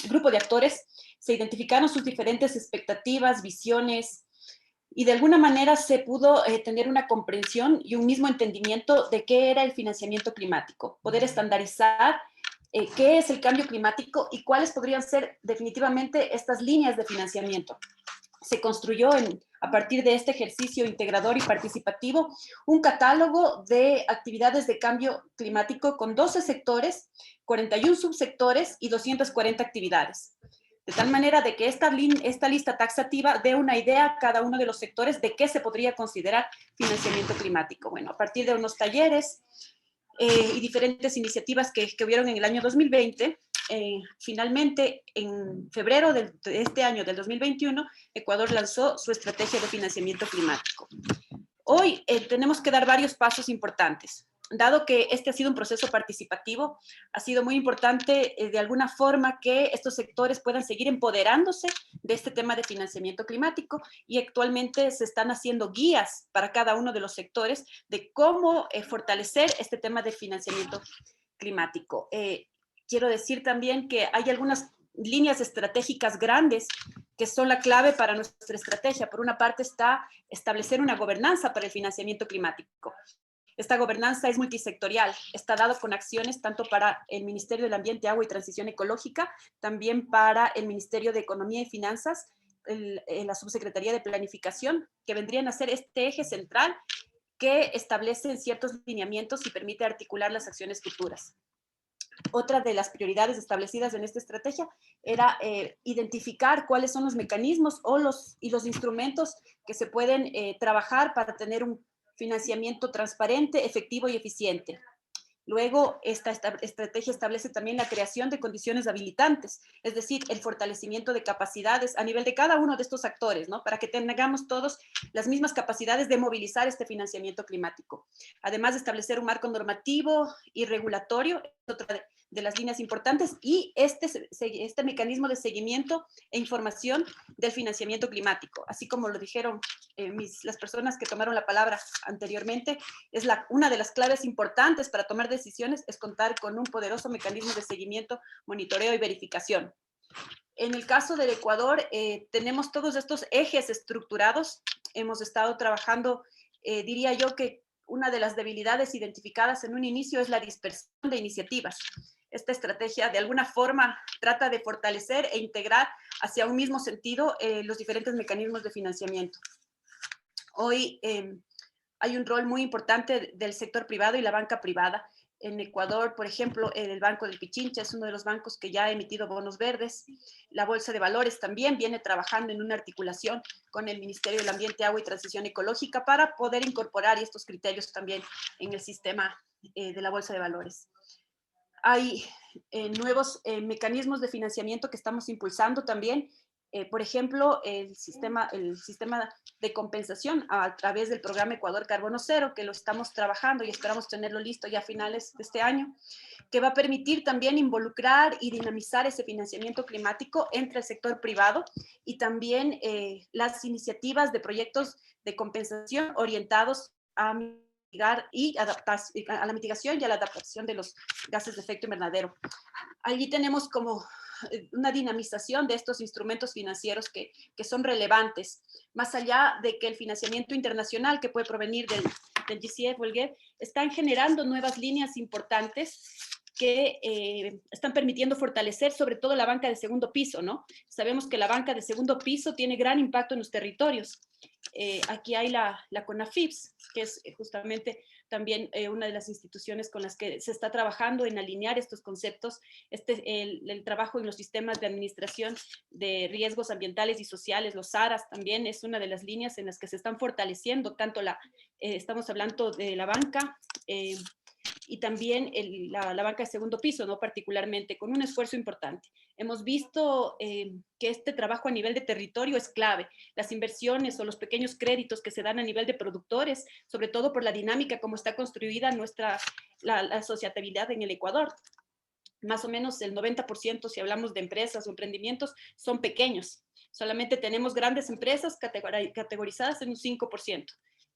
grupo de actores se identificaron sus diferentes expectativas, visiones, y de alguna manera se pudo tener una comprensión y un mismo entendimiento de qué era el financiamiento climático, poder estandarizar qué es el cambio climático y cuáles podrían ser definitivamente estas líneas de financiamiento. Se construyó a partir de este ejercicio integrador y participativo un catálogo de actividades de cambio climático con 12 sectores, 41 subsectores y 240 actividades. De tal manera de que esta lista taxativa dé una idea a cada uno de los sectores de qué se podría considerar financiamiento climático. Bueno, a partir de unos talleres y diferentes iniciativas que hubieron en el año 2020, finalmente en febrero de este año, del 2021, Ecuador lanzó su estrategia de financiamiento climático. Hoy tenemos que dar varios pasos importantes. Dado que este ha sido un proceso participativo, ha sido muy importante de alguna forma que estos sectores puedan seguir empoderándose de este tema de financiamiento climático, y actualmente se están haciendo guías para cada uno de los sectores de cómo fortalecer este tema de financiamiento climático. Quiero decir también que hay algunas líneas estratégicas grandes que son la clave para nuestra estrategia. Por una parte está establecer una gobernanza para el financiamiento climático. Esta gobernanza es multisectorial, está dado con acciones tanto para el Ministerio del Ambiente, Agua y Transición Ecológica, también para el Ministerio de Economía y Finanzas, la Subsecretaría de Planificación, que vendrían a ser este eje central que establece ciertos lineamientos y permite articular las acciones futuras. Otra de las prioridades establecidas en esta estrategia era identificar cuáles son los mecanismos y los instrumentos que se pueden trabajar para tener un financiamiento transparente, efectivo y eficiente. Luego, esta estrategia establece también la creación de condiciones habilitantes, es decir, el fortalecimiento de capacidades a nivel de cada uno de estos actores, ¿no? Para que tengamos todos las mismas capacidades de movilizar este financiamiento climático. Además de establecer un marco normativo y regulatorio, otra de las líneas importantes, y este mecanismo de seguimiento e información del financiamiento climático, así como lo dijeron las personas que tomaron la palabra anteriormente, es una de las claves importantes para tomar decisiones es contar con un poderoso mecanismo de seguimiento, monitoreo y verificación. En el caso del Ecuador, tenemos todos estos ejes estructurados. Hemos estado trabajando, diría yo que una de las debilidades identificadas en un inicio es la dispersión de iniciativas. Esta estrategia de alguna forma trata de fortalecer e integrar hacia un mismo sentido los diferentes mecanismos de financiamiento. Hoy hay un rol muy importante del sector privado y la banca privada. En Ecuador, por ejemplo, el Banco del Pichincha es uno de los bancos que ya ha emitido bonos verdes. La Bolsa de Valores también viene trabajando en una articulación con el Ministerio del Ambiente, Agua y Transición Ecológica para poder incorporar estos criterios también en el sistema de la Bolsa de Valores. Hay nuevos mecanismos de financiamiento que estamos impulsando también. Por ejemplo, el sistema de compensación a través del programa Ecuador Carbono Cero, que lo estamos trabajando y esperamos tenerlo listo ya a finales de este año, que va a permitir también involucrar y dinamizar ese financiamiento climático entre el sector privado y también las iniciativas de proyectos de compensación orientados a la mitigación y a la adaptación de los gases de efecto invernadero. Allí tenemos como una dinamización de estos instrumentos financieros que son relevantes, más allá de que el financiamiento internacional que puede provenir del GCF o el GEF, están generando nuevas líneas importantes que están permitiendo fortalecer sobre todo la banca de segundo piso, ¿no? Sabemos que la banca de segundo piso tiene gran impacto en los territorios. Aquí hay la CONAFIPS, que es justamente también una de las instituciones con las que se está trabajando en alinear estos conceptos. El trabajo en los sistemas de administración de riesgos ambientales y sociales, los SARAS, también es una de las líneas en las que se están fortaleciendo, tanto estamos hablando de la banca, y también la banca de segundo piso, ¿no? Particularmente, con un esfuerzo importante. Hemos visto que este trabajo a nivel de territorio es clave. Las inversiones o los pequeños créditos que se dan a nivel de productores, sobre todo por la dinámica como está construida la asociatividad en el Ecuador. Más o menos el 90%, si hablamos de empresas o emprendimientos, son pequeños. Solamente tenemos grandes empresas categorizadas en un 5%.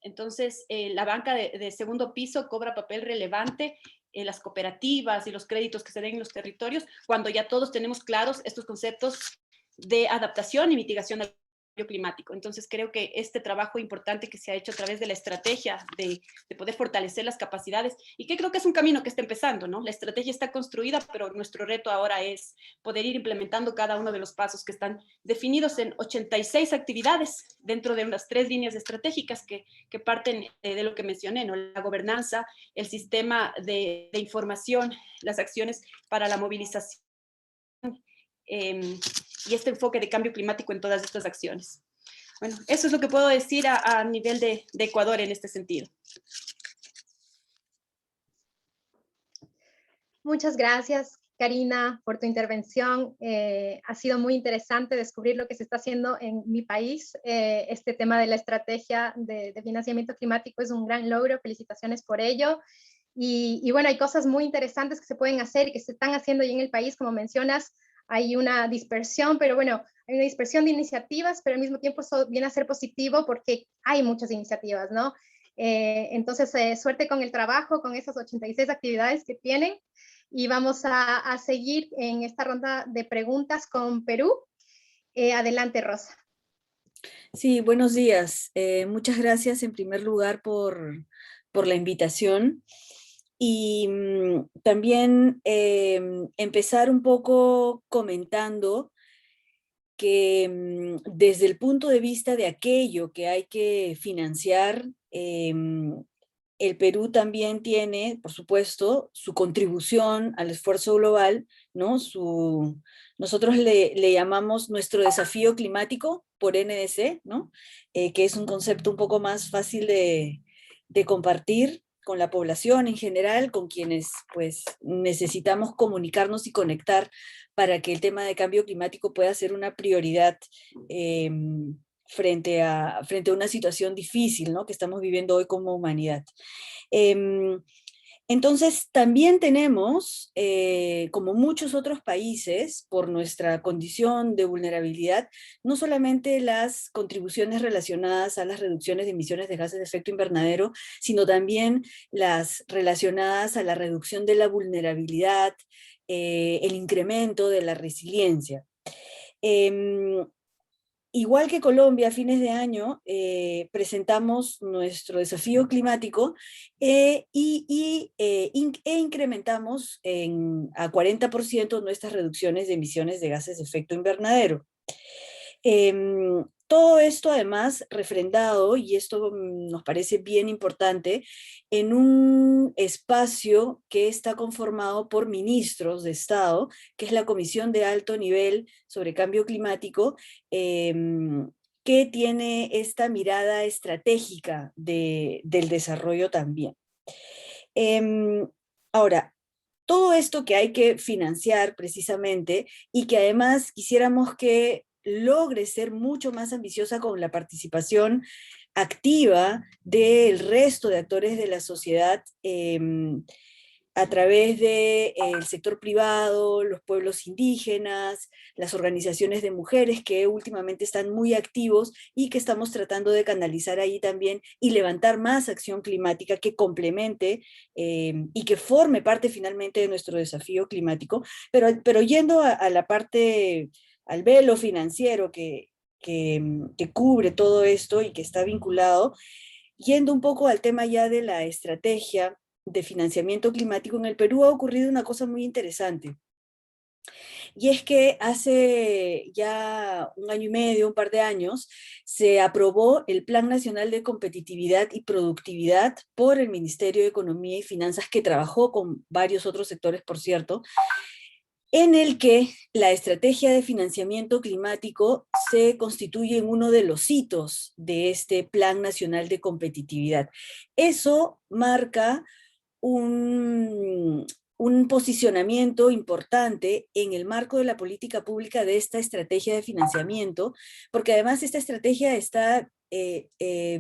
Entonces, la banca de segundo piso cobra papel relevante en las cooperativas y los créditos que se den en los territorios, cuando ya todos tenemos claros estos conceptos de adaptación y mitigación al cambio climático. Entonces, creo que este trabajo importante que se ha hecho a través de la estrategia de poder fortalecer las capacidades, y que creo que es un camino que está empezando, ¿no? La estrategia está construida, pero nuestro reto ahora es poder ir implementando cada uno de los pasos que están definidos en 86 actividades dentro de unas 3 líneas estratégicas que parten de lo que mencioné, ¿no? La gobernanza, el sistema de información, las acciones para la movilización, y este enfoque de cambio climático en todas estas acciones. Bueno, eso es lo que puedo decir a nivel de Ecuador en este sentido. Muchas gracias, Karina, por tu intervención. Ha sido muy interesante descubrir lo que se está haciendo en mi país. Este tema de la estrategia de financiamiento climático es un gran logro. Felicitaciones por ello. Y bueno, hay cosas muy interesantes que se pueden hacer y que se están haciendo ya en el país, como mencionas. Hay una dispersión, pero bueno, hay una dispersión de iniciativas, pero al mismo tiempo eso viene a ser positivo porque hay muchas iniciativas, ¿no? Entonces, suerte con el trabajo, con esas 86 actividades que tienen. Y vamos a seguir en esta ronda de preguntas con Perú. Adelante, Rosa. Sí, buenos días. Muchas gracias en primer lugar por la invitación. Y también empezar un poco comentando que desde el punto de vista de aquello que hay que financiar, el Perú también tiene, por supuesto, su contribución al esfuerzo global, ¿no? Nosotros le llamamos nuestro desafío climático por NDC, ¿no? Que es un concepto un poco más fácil de compartir con la población en general, con quienes pues necesitamos comunicarnos y conectar para que el tema de cambio climático pueda ser una prioridad frente a una situación difícil, ¿no? Que estamos viviendo hoy como humanidad. Entonces, también tenemos, como muchos otros países, por nuestra condición de vulnerabilidad, no solamente las contribuciones relacionadas a las reducciones de emisiones de gases de efecto invernadero, sino también las relacionadas a la reducción de la vulnerabilidad, el incremento de la resiliencia. Igual que Colombia, a fines de año presentamos nuestro desafío climático e incrementamos a 40% nuestras reducciones de emisiones de gases de efecto invernadero. Todo esto además refrendado, y esto nos parece bien importante, en un espacio que está conformado por ministros de Estado, que es la Comisión de Alto Nivel sobre Cambio Climático, que tiene esta mirada estratégica del desarrollo también. Ahora, todo esto que hay que financiar precisamente, y que además quisiéramos que logre ser mucho más ambiciosa con la participación activa del resto de actores de la sociedad a través del sector privado, los pueblos indígenas, las organizaciones de mujeres que últimamente están muy activos y que estamos tratando de canalizar ahí también y levantar más acción climática que complemente y que forme parte finalmente de nuestro desafío climático, pero yendo a la parte, al velo financiero que cubre todo esto y que está vinculado, yendo un poco al tema ya de la estrategia de financiamiento climático, en el Perú ha ocurrido una cosa muy interesante. Y es que hace ya un año y medio, un par de años, se aprobó el Plan Nacional de Competitividad y Productividad por el Ministerio de Economía y Finanzas, que trabajó con varios otros sectores, por cierto, en el que la estrategia de financiamiento climático se constituye en uno de los hitos de este Plan Nacional de Competitividad. Eso marca un posicionamiento importante en el marco de la política pública de esta estrategia de financiamiento, porque además esta estrategia está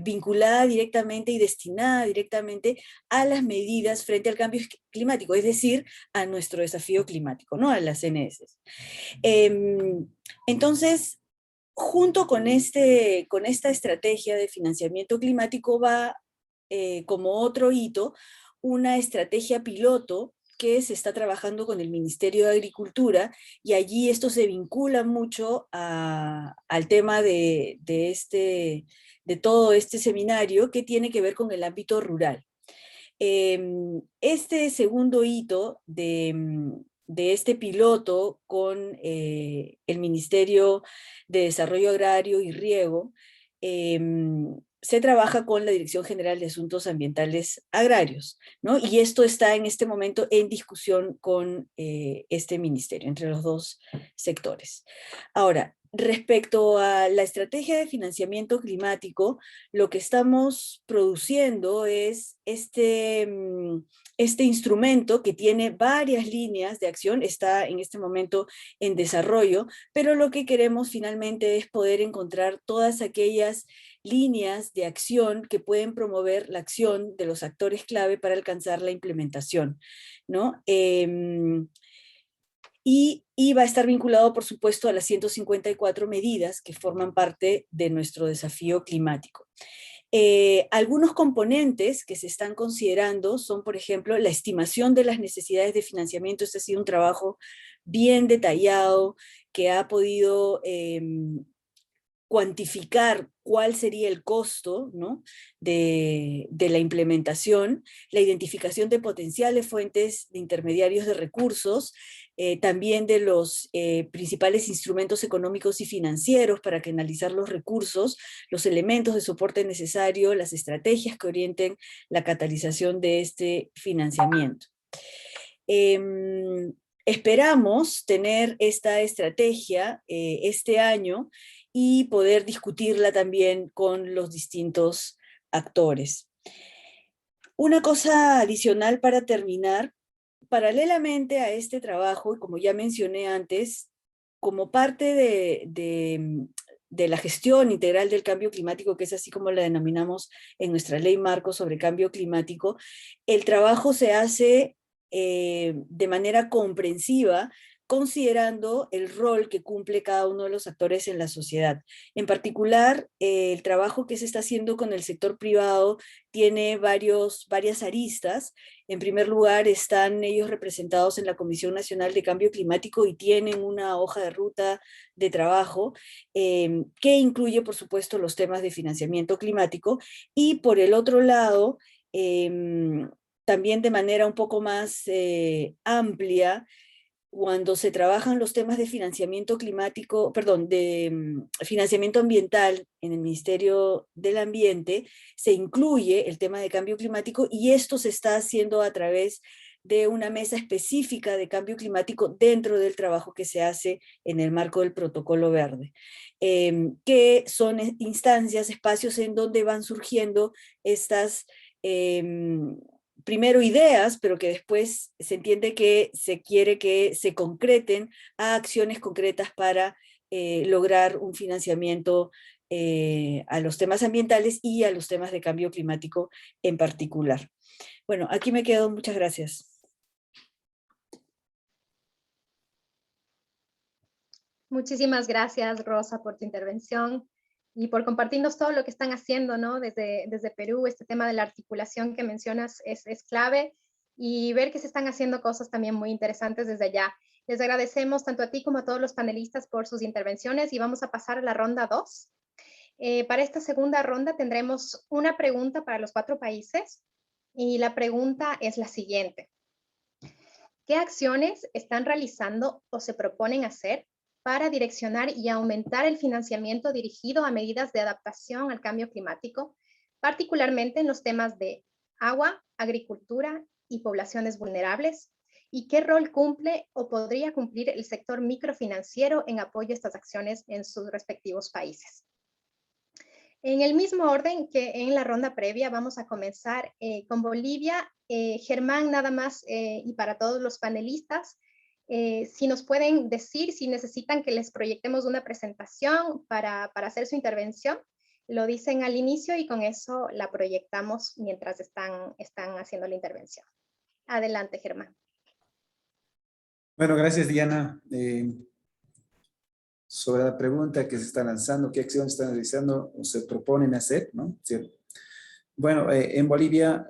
vinculada directamente y destinada directamente a las medidas frente al cambio climático, es decir, a nuestro desafío climático, ¿no? A las CNS. Entonces, junto con esta estrategia de financiamiento climático va como otro hito una estrategia piloto que se está trabajando con el Ministerio de Agricultura, y allí esto se vincula mucho al tema de todo este seminario, que tiene que ver con el ámbito rural. Este segundo hito de este piloto con el Ministerio de Desarrollo Agrario y Riego, se trabaja con la Dirección General de Asuntos Ambientales Agrarios, ¿no? Y esto está en este momento en discusión con este ministerio, entre los dos sectores. Ahora, respecto a la estrategia de financiamiento climático, lo que estamos produciendo es este instrumento que tiene varias líneas de acción, está en este momento en desarrollo, pero lo que queremos finalmente es poder encontrar todas aquellas líneas de acción que pueden promover la acción de los actores clave para alcanzar la implementación, ¿no? Y va a estar vinculado, por supuesto, a las 154 medidas que forman parte de nuestro desafío climático. Algunos componentes que se están considerando son, por ejemplo, la estimación de las necesidades de financiamiento. Este ha sido un trabajo bien detallado que ha podido cuantificar cuál sería el costo, ¿no?, de la implementación, la identificación de potenciales fuentes de intermediarios de recursos, también de los principales instrumentos económicos y financieros para canalizar los recursos, los elementos de soporte necesario, las estrategias que orienten la catalización de este financiamiento. Esperamos tener esta estrategia este año y poder discutirla también con los distintos actores. Una cosa adicional para terminar: paralelamente a este trabajo, y como ya mencioné antes, como parte de la gestión integral del cambio climático, que es así como la denominamos en nuestra ley marco sobre cambio climático, el trabajo se hace de manera comprensiva, considerando el rol que cumple cada uno de los actores en la sociedad. En particular, el trabajo que se está haciendo con el sector privado tiene varias aristas. En primer lugar, están ellos representados en la Comisión Nacional de Cambio Climático y tienen una hoja de ruta de trabajo que incluye, por supuesto, los temas de financiamiento climático. Y por el otro lado, también de manera un poco más amplia, cuando se trabajan los temas de financiamiento climático, perdón, de financiamiento ambiental en el Ministerio del Ambiente, se incluye el tema de cambio climático, y esto se está haciendo a través de una mesa específica de cambio climático dentro del trabajo que se hace en el marco del Protocolo Verde, que son instancias, espacios en donde van surgiendo estas primero ideas, pero que después se entiende que se quiere que se concreten a acciones concretas para lograr un financiamiento a los temas ambientales y a los temas de cambio climático en particular. Bueno, aquí me quedo. Muchas gracias. Muchísimas gracias, Rosa, por tu intervención y por compartirnos todo lo que están haciendo, ¿no? Desde Perú. Este tema de la articulación que mencionas es clave, y ver que se están haciendo cosas también muy interesantes desde allá. Les agradecemos tanto a ti como a todos los panelistas por sus intervenciones, y vamos a pasar a la ronda 2. Para esta segunda ronda tendremos una pregunta para los 4 países, y la pregunta es la siguiente: ¿qué acciones están realizando o se proponen hacer para direccionar y aumentar el financiamiento dirigido a medidas de adaptación al cambio climático, particularmente en los temas de agua, agricultura y poblaciones vulnerables? ¿Y qué rol cumple o podría cumplir el sector microfinanciero en apoyo a estas acciones en sus respectivos países? En el mismo orden que en la ronda previa, vamos a comenzar con Bolivia. Germán, nada más, y para todos los panelistas, si nos pueden decir si necesitan que les proyectemos una presentación para hacer su intervención, lo dicen al inicio y con eso la proyectamos mientras están haciendo la intervención. Adelante, Germán. Bueno, gracias, Diana. Sobre la pregunta que se está lanzando, ¿qué acciones están realizando o se proponen hacer, ¿no? ¿Cierto? Bueno, en Bolivia,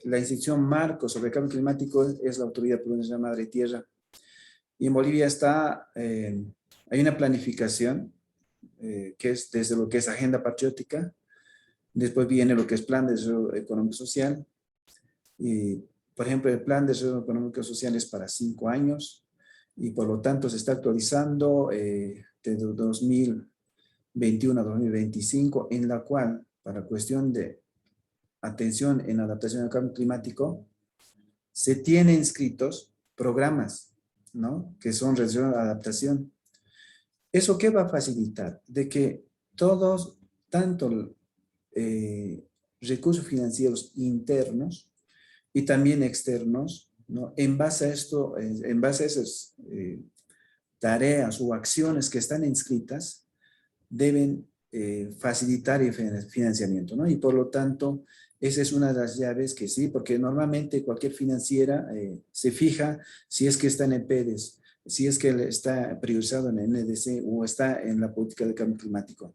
la institución marco sobre cambio climático es la Autoridad Provincial Madre Tierra. Y en Bolivia hay una planificación que es desde lo que es agenda patriótica, después viene lo que es plan de desarrollo económico social, y por ejemplo el plan de desarrollo económico social es para 5 años, y por lo tanto se está actualizando desde 2021 a 2025, en la cual, para cuestión de atención en adaptación al cambio climático, se tienen inscritos programas, ¿no?, que son relacionados a adaptación. ¿Eso qué va a facilitar? De que todos, tanto recursos financieros internos y también externos, ¿no?, en base a esto, en base a esas tareas o acciones que están inscritas, deben facilitar el financiamiento, ¿no? Y por lo tanto, esa es una de las llaves que sí, porque normalmente cualquier financiera se fija si es que está en PEDES, si es que está priorizado en NDC o está en la política de cambio climático.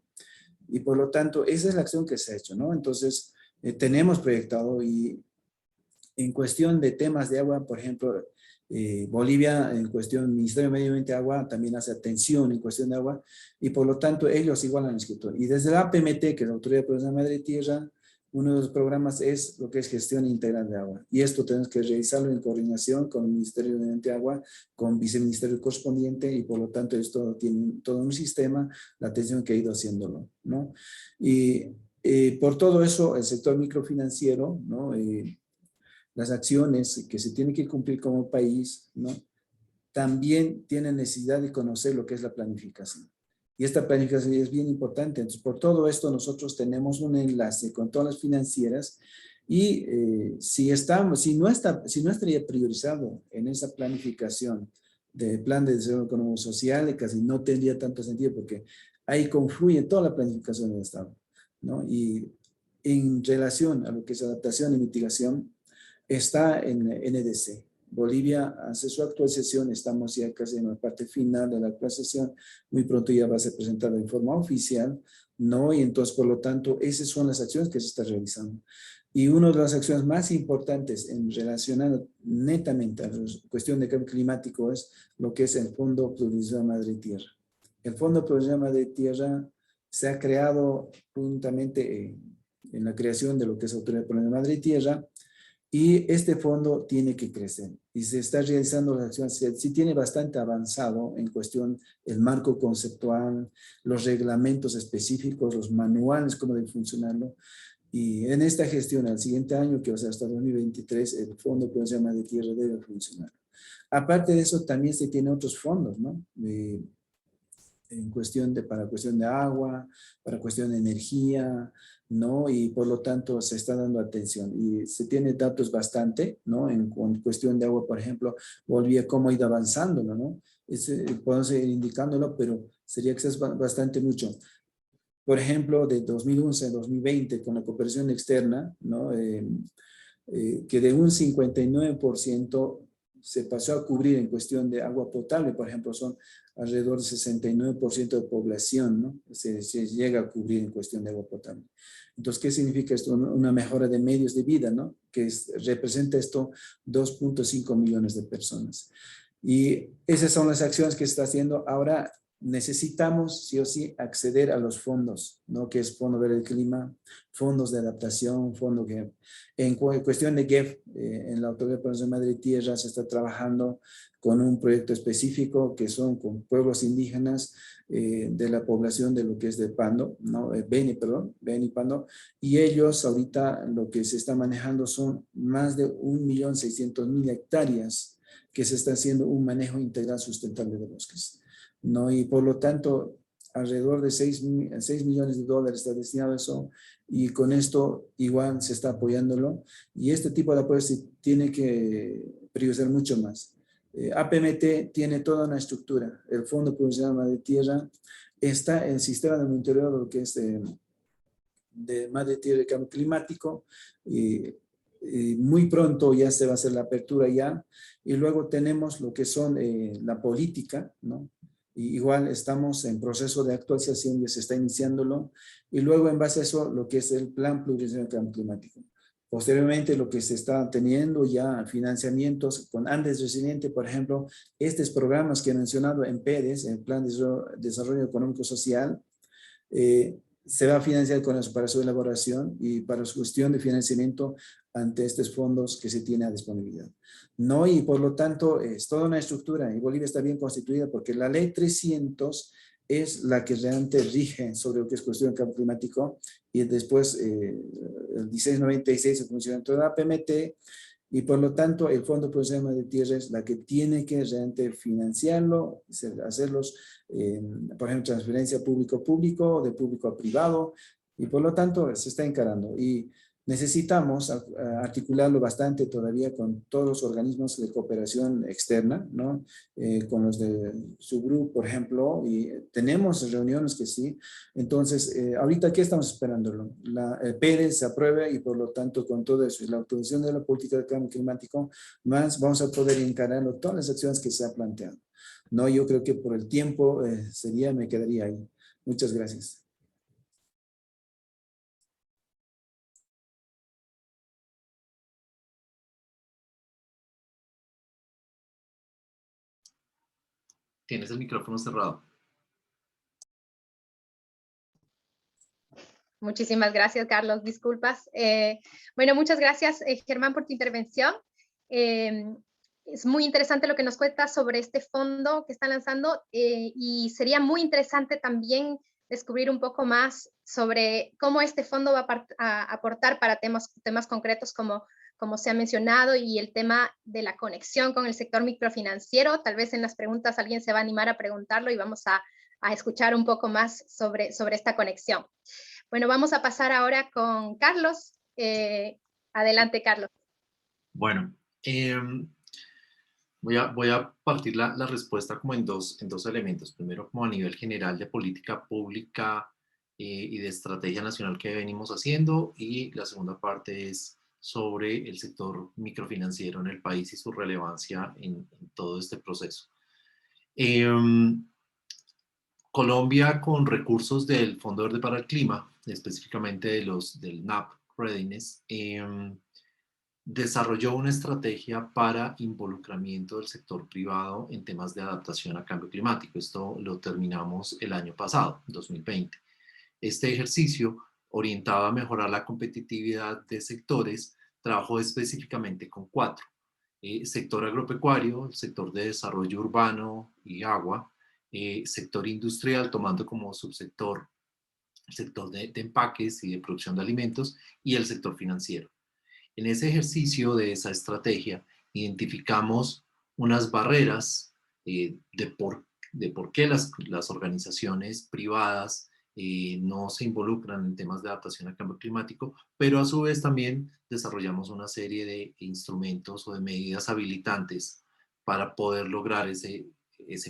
Y por lo tanto, esa es la acción que se ha hecho, ¿no? Entonces, tenemos proyectado, y en cuestión de temas de agua, por ejemplo, Bolivia, en cuestión, Ministerio de Medio Ambiente y Agua, también hace atención en cuestión de agua, y por lo tanto ellos igual han escrito. Y desde la APMT, que es la Autoridad de Protección de Madre y Tierra, uno de los programas es lo que es gestión integral de agua. Y esto tenemos que realizarlo en coordinación con el Ministerio de Medio Ambiente y Agua, con viceministerio correspondiente, y por lo tanto esto tiene todo un sistema, la atención que ha ido haciéndolo, ¿no? Y por todo eso, el sector microfinanciero, ¿no? Las acciones que se tienen que cumplir como país, ¿no? También tienen necesidad de conocer lo que es la planificación. Y esta planificación es bien importante. Entonces, por todo esto, nosotros tenemos un enlace con todas las financieras y si no estaría priorizado en esa planificación del plan de desarrollo económico social, casi no tendría tanto sentido porque ahí confluye toda la planificación del Estado, ¿no? Y en relación a lo que es adaptación y mitigación, está en NDC. Bolivia hace su actualización, estamos ya casi en la parte final de la actualización, muy pronto ya va a ser presentada en forma oficial, ¿no? Y entonces, por lo tanto, esas son las acciones que se están realizando. Y una de las acciones más importantes en relacionado netamente a la cuestión de cambio climático es lo que es el Fondo Plurianual Madre Tierra. El Fondo Plurianual Madre Tierra se ha creado juntamente en la creación de lo que es Autoridad Plurianual Madre Tierra, y este fondo tiene que crecer y se está realizando las acciones, sí tiene bastante avanzado en cuestión el marco conceptual, los reglamentos específicos, los manuales, cómo debe funcionarlo. Y en esta gestión, al siguiente año, que va a ser hasta 2023, el Fondo de Protección de Tierra debe funcionar. Aparte de eso, también se tienen otros fondos, ¿no? En cuestión para cuestión de agua, para cuestión de energía, ¿no? Y por lo tanto se está dando atención y se tiene datos bastante, ¿no? En cuestión de agua, por ejemplo, Bolivia cómo ha ido avanzando, ¿no? Podemos ir indicándolo, pero sería que es bastante mucho. Por ejemplo, de 2011 a 2020, con la cooperación externa, ¿no? Que de un 59% se pasó a cubrir en cuestión de agua potable, por ejemplo, son alrededor del 69% de población, ¿no? Se llega a cubrir en cuestión de agua potable. Entonces, ¿qué significa esto? Una mejora de medios de vida, ¿no? Representa esto 2.5 millones de personas. Y esas son las acciones que se está haciendo. Ahora necesitamos sí o sí acceder a los fondos, ¿no? Que es Fondo Verde del Clima, fondos de adaptación, fondo que en cuestión de GEF, en la Autoridad de Protección de Madre y Tierra se está trabajando con un proyecto específico que son con pueblos indígenas de la población de lo que es de Pando, ¿no? Beni, Pando, y ellos ahorita lo que se está manejando son más de 1.600.000 hectáreas que se está haciendo un manejo integral sustentable de bosques, ¿no? Y por lo tanto, alrededor de 6 millones de dólares está destinado a eso, y con esto igual se está apoyándolo, y este tipo de apoyo se tiene que priorizar mucho más. APMT tiene toda una estructura, el Fondo Plurianual de Tierra, está el sistema de monitoreo de lo que es de Madre Tierra y Cambio Climático, y muy pronto ya se va a hacer la apertura ya, y luego tenemos lo que son la política, ¿no? Y igual estamos en proceso de actualización, ya se está iniciándolo, y luego en base a eso lo que es el Plan Plurianual de Cambio Climático. Posteriormente lo que se está teniendo ya financiamientos con Andes Resiliente, por ejemplo, estos programas que he mencionado en PEDES, el Plan de Desarrollo Económico Social, se va a financiar con eso para su elaboración y para su cuestión de financiamiento ante estos fondos que se tiene a disponibilidad. No, y por lo tanto es toda una estructura, y Bolivia está bien constituida porque la ley 300 es la que realmente rige sobre lo que es cuestión de cambio climático, y después el 1696 se funciona en toda la PMT, y por lo tanto el Fondo de Protección de Tierra es la que tiene que realmente financiarlo, hacerlos, por ejemplo, transferencia público-público, de público a privado, y por lo tanto se está encarando. Y necesitamos articularlo bastante todavía con todos los organismos de cooperación externa, ¿no? Con los de Subgroup, por ejemplo, y tenemos reuniones que sí. Entonces, ahorita, ¿qué estamos esperando? La PEDES se apruebe, y por lo tanto, con todo eso y la autorización de la política de cambio climático, más vamos a poder encararlo todas las acciones que se ha planteado. No, yo creo que por el tiempo me quedaría ahí. Muchas gracias. Tienes el micrófono cerrado. Muchísimas gracias, Carlos. Disculpas. Bueno, muchas gracias, Germán, por tu intervención. Es muy interesante lo que nos cuentas sobre este fondo que están lanzando y sería muy interesante también descubrir un poco más sobre cómo este fondo va a aportar para temas concretos como se ha mencionado y el tema de la conexión con el sector microfinanciero. Tal vez en las preguntas alguien se va a animar a preguntarlo y vamos a escuchar un poco más sobre esta conexión. Bueno, vamos a pasar ahora con Carlos. Adelante, Carlos. Bueno, voy a partir la respuesta como en dos elementos. Primero, como a nivel general de política pública y de estrategia nacional que venimos haciendo, y la segunda parte es sobre el sector microfinanciero en el país y su relevancia en todo este proceso. Colombia, con recursos del Fondo Verde para el Clima, específicamente del NAP Readiness, desarrolló una estrategia para involucramiento del sector privado en temas de adaptación a cambio climático. Esto lo terminamos el año pasado, 2020. Este ejercicio, orientado a mejorar la competitividad de sectores, trabajó específicamente con 4. Sector agropecuario, el sector de desarrollo urbano y agua, sector industrial, tomando como subsector el sector de empaques y de producción de alimentos, y el sector financiero. En ese ejercicio de esa estrategia, identificamos unas barreras de por qué las organizaciones privadas no se involucran en temas de adaptación al cambio climático, pero a su vez también desarrollamos una serie de instrumentos o de medidas habilitantes para poder lograr ese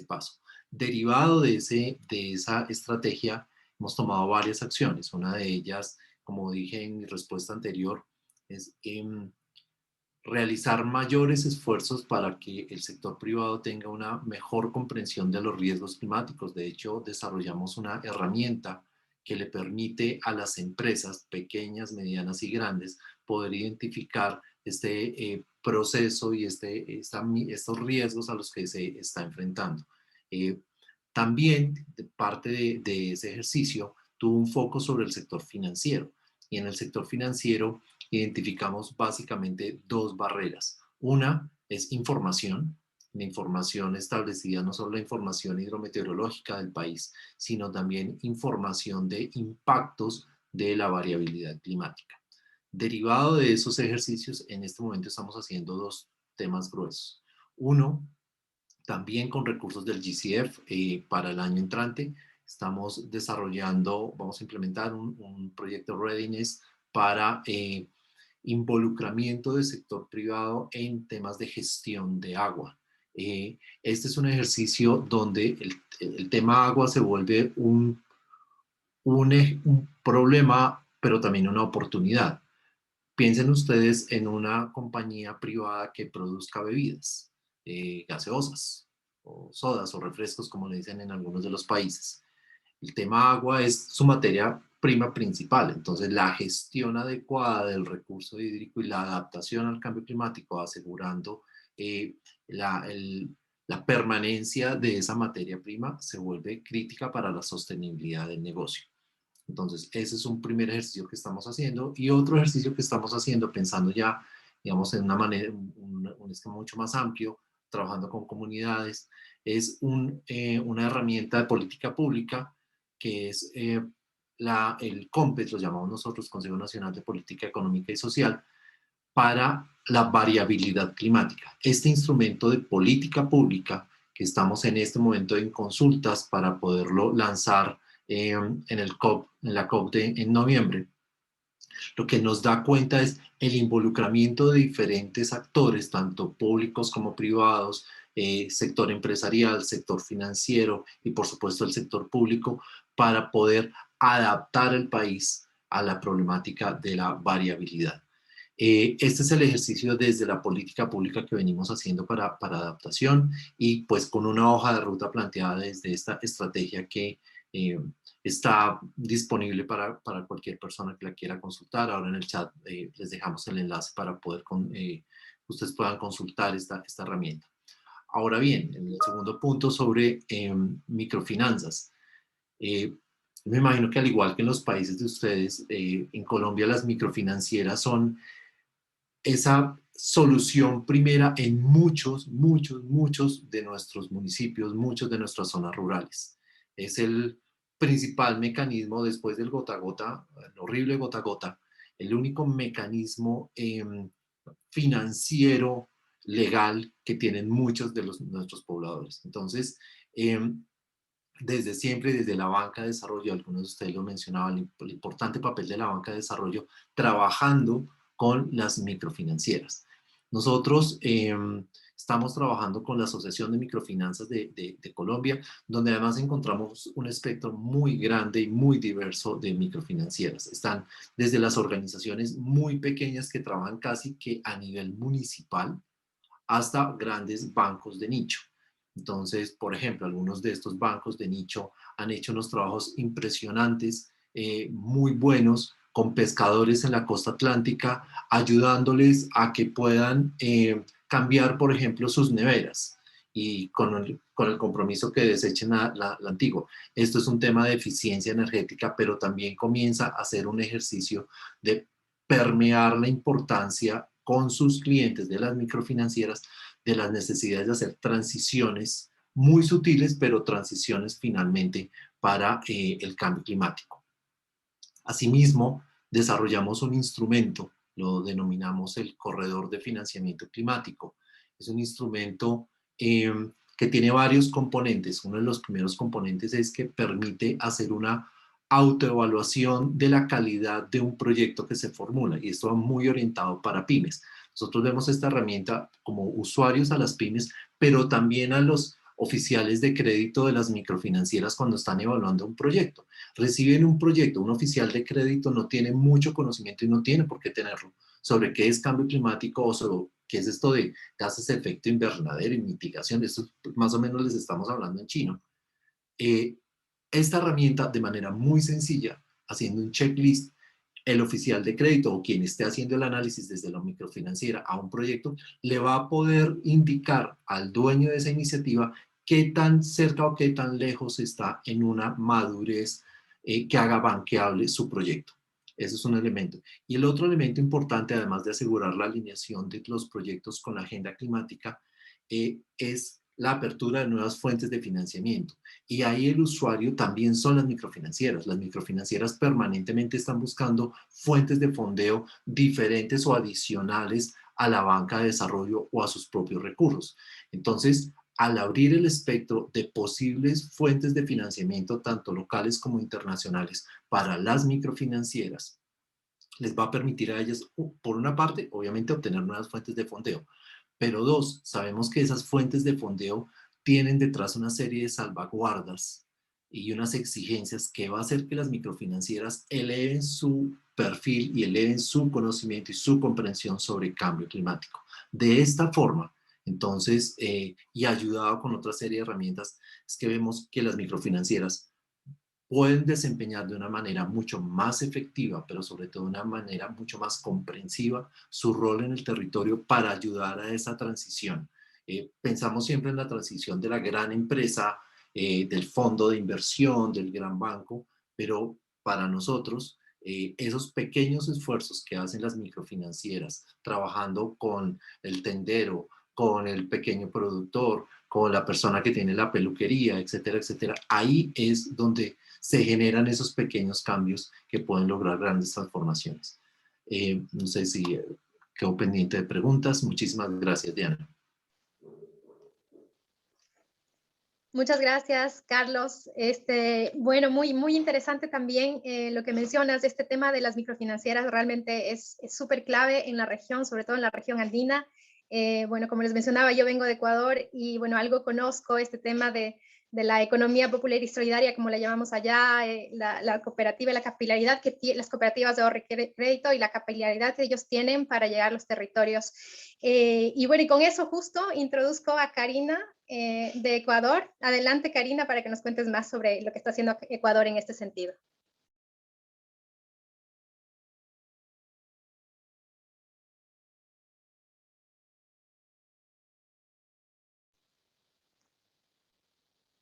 paso. Derivado de esa estrategia, hemos tomado varias acciones. Una de ellas, como dije en mi respuesta anterior, es realizar mayores esfuerzos para que el sector privado tenga una mejor comprensión de los riesgos climáticos. De hecho, desarrollamos una herramienta que le permite a las empresas pequeñas, medianas y grandes poder identificar este proceso y estos riesgos a los que se está enfrentando. También parte de ese ejercicio tuvo un foco sobre el sector financiero, y en el sector financiero identificamos básicamente 2 barreras. Una es información, la información establecida, no solo la información hidrometeorológica del país, sino también información de impactos de la variabilidad climática. Derivado de esos ejercicios, en este momento estamos haciendo 2 temas gruesos. Uno, también con recursos del GCF para el año entrante, estamos desarrollando, vamos a implementar un proyecto Readiness para involucramiento del sector privado en temas de gestión de agua. Este es un ejercicio donde el tema agua se vuelve un problema, pero también una oportunidad. Piensen ustedes en una compañía privada que produzca bebidas, gaseosas, o sodas, o refrescos, como le dicen en algunos de los países. El tema agua es su materia prima principal, entonces la gestión adecuada del recurso hídrico y la adaptación al cambio climático, asegurando la permanencia de esa materia prima, se vuelve crítica para la sostenibilidad del negocio. Entonces, ese es un primer ejercicio que estamos haciendo, y otro ejercicio que estamos haciendo pensando ya, digamos, en una manera, un esquema mucho más amplio, trabajando con comunidades, es una herramienta de política pública que es el COMPES, lo llamamos nosotros, Consejo Nacional de Política Económica y Social, para la variabilidad climática. Este instrumento de política pública que estamos en este momento en consultas para poderlo lanzar en la COP en noviembre, lo que nos da cuenta es el involucramiento de diferentes actores, tanto públicos como privados, sector empresarial, sector financiero y por supuesto el sector público, para poder adaptar el país a la problemática de la variabilidad. Este es el ejercicio desde la política pública que venimos haciendo para adaptación, y pues con una hoja de ruta planteada desde esta estrategia que está disponible para cualquier persona que la quiera consultar. Ahora en el chat les dejamos el enlace para poder ustedes puedan consultar esta herramienta. Ahora bien, en el segundo punto sobre microfinanzas. Me imagino que al igual que en los países de ustedes, en Colombia las microfinancieras son esa solución primera en muchos de nuestros municipios, muchos de nuestras zonas rurales. Es el principal mecanismo después del gota a gota, el horrible gota a gota, el único mecanismo financiero, legal que tienen muchos de nuestros pobladores. Entonces, desde siempre, desde la banca de desarrollo, algunos de ustedes lo mencionaban, el importante papel de la banca de desarrollo trabajando con las microfinancieras. Nosotros estamos trabajando con la Asociación de Microfinanzas de Colombia, donde además encontramos un espectro muy grande y muy diverso de microfinancieras. Están desde las organizaciones muy pequeñas que trabajan casi que a nivel municipal hasta grandes bancos de nicho. Entonces, por ejemplo, algunos de estos bancos de nicho han hecho unos trabajos impresionantes, muy buenos, con pescadores en la costa atlántica, ayudándoles a que puedan cambiar, por ejemplo, sus neveras y con el compromiso que desechen la antigua. Esto es un tema de eficiencia energética, pero también comienza a ser un ejercicio de permear la importancia con sus clientes de las microfinancieras de las necesidades de hacer transiciones muy sutiles, pero transiciones finalmente para el cambio climático. Asimismo, desarrollamos un instrumento, lo denominamos el Corredor de Financiamiento Climático. Es un instrumento que tiene varios componentes. Uno de los primeros componentes es que permite hacer una autoevaluación de la calidad de un proyecto que se formula, y esto va muy orientado para pymes. Nosotros vemos esta herramienta como usuarios a las pymes, pero también a los oficiales de crédito de las microfinancieras cuando están evaluando un proyecto. Reciben un proyecto, un oficial de crédito no tiene mucho conocimiento y no tiene por qué tenerlo sobre qué es cambio climático o sobre qué es esto de gases de efecto invernadero y mitigación. Esto más o menos les estamos hablando en chino. Esta herramienta, de manera muy sencilla, haciendo un checklist, el oficial de crédito o quien esté haciendo el análisis desde la microfinanciera a un proyecto, le va a poder indicar al dueño de esa iniciativa qué tan cerca o qué tan lejos está en una madurez que haga banqueable su proyecto. Ese es un elemento. Y el otro elemento importante, además de asegurar la alineación de los proyectos con la agenda climática, es la apertura de nuevas fuentes de financiamiento. Y ahí el usuario también son las microfinancieras. Las microfinancieras permanentemente están buscando fuentes de fondeo diferentes o adicionales a la banca de desarrollo o a sus propios recursos. Entonces, al abrir el espectro de posibles fuentes de financiamiento, tanto locales como internacionales, para las microfinancieras, les va a permitir a ellas, por una parte, obviamente, obtener nuevas fuentes de fondeo, pero dos, sabemos que esas fuentes de fondeo tienen detrás una serie de salvaguardas y unas exigencias que va a hacer que las microfinancieras eleven su perfil y eleven su conocimiento y su comprensión sobre el cambio climático. De esta forma, entonces, y ayudado con otra serie de herramientas, es que vemos que las microfinancieras pueden desempeñar de una manera mucho más efectiva, pero sobre todo de una manera mucho más comprensiva, su rol en el territorio para ayudar a esa transición. Pensamos siempre en la transición de la gran empresa, del fondo de inversión, del gran banco, pero para nosotros, esos pequeños esfuerzos que hacen las microfinancieras, trabajando con el tendero, con el pequeño productor, con la persona que tiene la peluquería, etcétera, etcétera, ahí es donde se generan esos pequeños cambios que pueden lograr grandes transformaciones. No sé si quedo pendiente de preguntas. Muchísimas gracias, Diana. Muchas gracias, Carlos. Bueno, muy interesante también lo que mencionas. Este tema de las microfinancieras realmente es súper clave en la región, sobre todo en la región andina. Bueno, como les mencionaba, yo vengo de Ecuador y bueno, algo conozco este tema de la economía popular y solidaria, como la llamamos allá, la cooperativa y la capilaridad que las cooperativas de ahorro y crédito y la capilaridad que ellos tienen para llegar a los territorios. Y bueno, y con eso justo introduzco a Karina de Ecuador. Adelante, Karina, para que nos cuentes más sobre lo que está haciendo Ecuador en este sentido.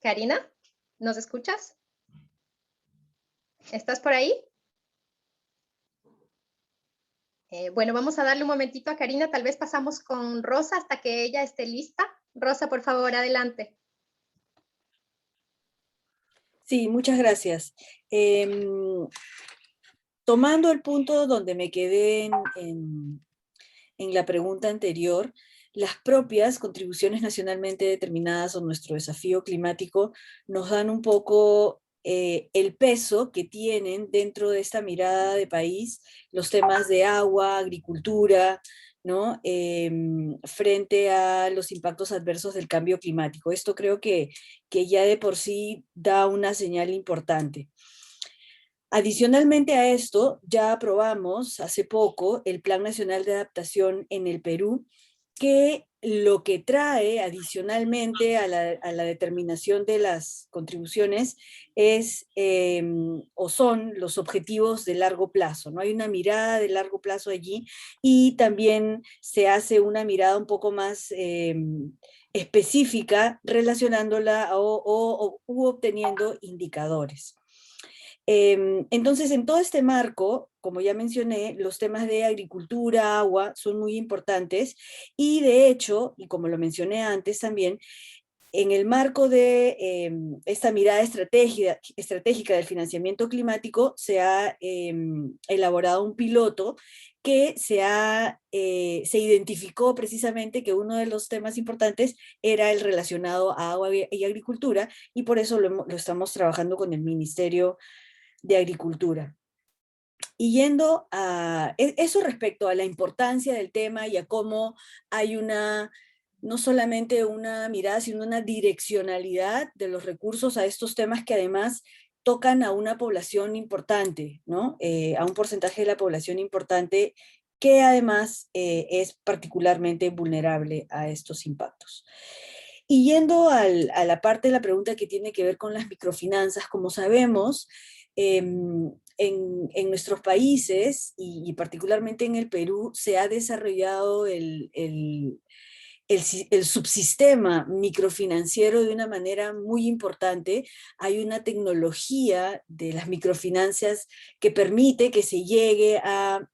Karina, ¿nos escuchas? ¿Estás por ahí? Bueno, vamos a darle un momentito a Karina, tal vez pasamos con Rosa hasta que ella esté lista. Rosa, por favor, adelante. Sí, muchas gracias. Tomando el punto donde me quedé en la pregunta anterior, las propias contribuciones nacionalmente determinadas o nuestro desafío climático nos dan un poco el peso que tienen dentro de esta mirada de país los temas de agua, agricultura, ¿no? Frente a los impactos adversos del cambio climático. Esto creo que ya de por sí da una señal importante. Adicionalmente a esto, ya aprobamos hace poco el Plan Nacional de Adaptación en el Perú, que lo que trae adicionalmente a la determinación de las contribuciones es o son los objetivos de largo plazo, ¿no? Hay una mirada de largo plazo allí y también se hace una mirada un poco más específica relacionándola u obteniendo indicadores. Entonces, en todo este marco, como ya mencioné, los temas de agricultura, agua, son muy importantes y de hecho, y como lo mencioné antes también, en el marco de esta mirada estratégica del financiamiento climático se ha elaborado un piloto que se identificó precisamente que uno de los temas importantes era el relacionado a agua y agricultura, y por eso lo estamos trabajando con el Ministerio de Agricultura. Y yendo a eso respecto a la importancia del tema y a cómo hay no solamente una mirada, sino una direccionalidad de los recursos a estos temas que además tocan a una población importante, ¿no? A un porcentaje de la población importante que además es particularmente vulnerable a estos impactos. Y yendo a la parte de la pregunta que tiene que ver con las microfinanzas, como sabemos, en nuestros países y particularmente en el Perú se ha desarrollado el subsistema microfinanciero de una manera muy importante. Hay una tecnología de las microfinanzas que permite que se llegue a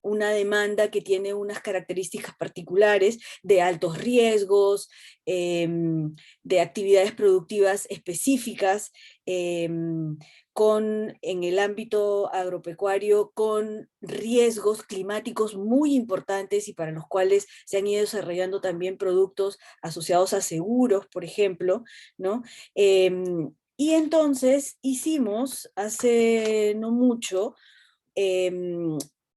una demanda que tiene unas características particulares de altos riesgos, de actividades productivas específicas, en el ámbito agropecuario, con riesgos climáticos muy importantes y para los cuales se han ido desarrollando también productos asociados a seguros, por ejemplo, ¿no? Y entonces hicimos hace no mucho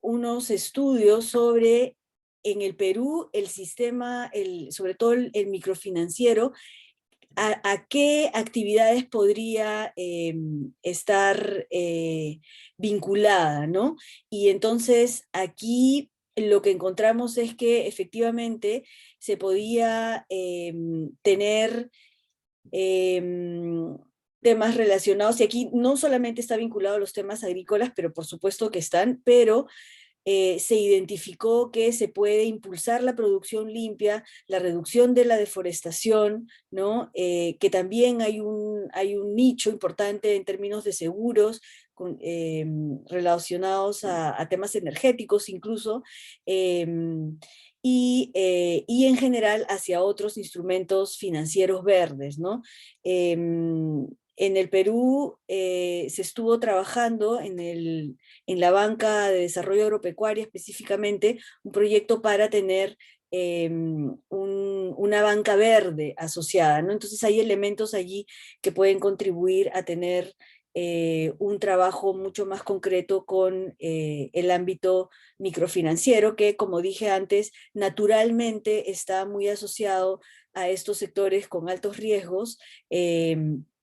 unos estudios sobre en el Perú el sistema, sobre todo el microfinanciero, a qué actividades podría estar vinculada, ¿no? Y entonces aquí lo que encontramos es que efectivamente se podía tener temas relacionados, y aquí no solamente está vinculado a los temas agrícolas, pero por supuesto que están, pero se identificó que se puede impulsar la producción limpia, la reducción de la deforestación, ¿no? Que también hay un nicho importante en términos de seguros relacionados a temas energéticos incluso, y en general hacia otros instrumentos financieros verdes, ¿no? En el Perú se estuvo trabajando en la banca de desarrollo agropecuario específicamente, un proyecto para tener una banca verde asociada, ¿no? Entonces hay elementos allí que pueden contribuir a tener un trabajo mucho más concreto con el ámbito microfinanciero, que como dije antes, naturalmente está muy asociado a estos sectores con altos riesgos.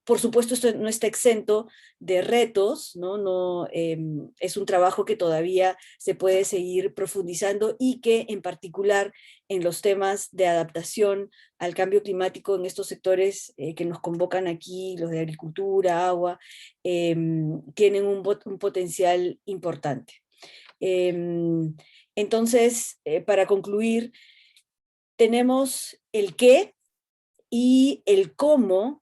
Por supuesto, esto no está exento de retos, ¿no? Es un trabajo que todavía se puede seguir profundizando y que en particular en los temas de adaptación al cambio climático en estos sectores que nos convocan aquí, los de agricultura, agua, tienen un potencial importante. Entonces, para concluir, tenemos el qué y el cómo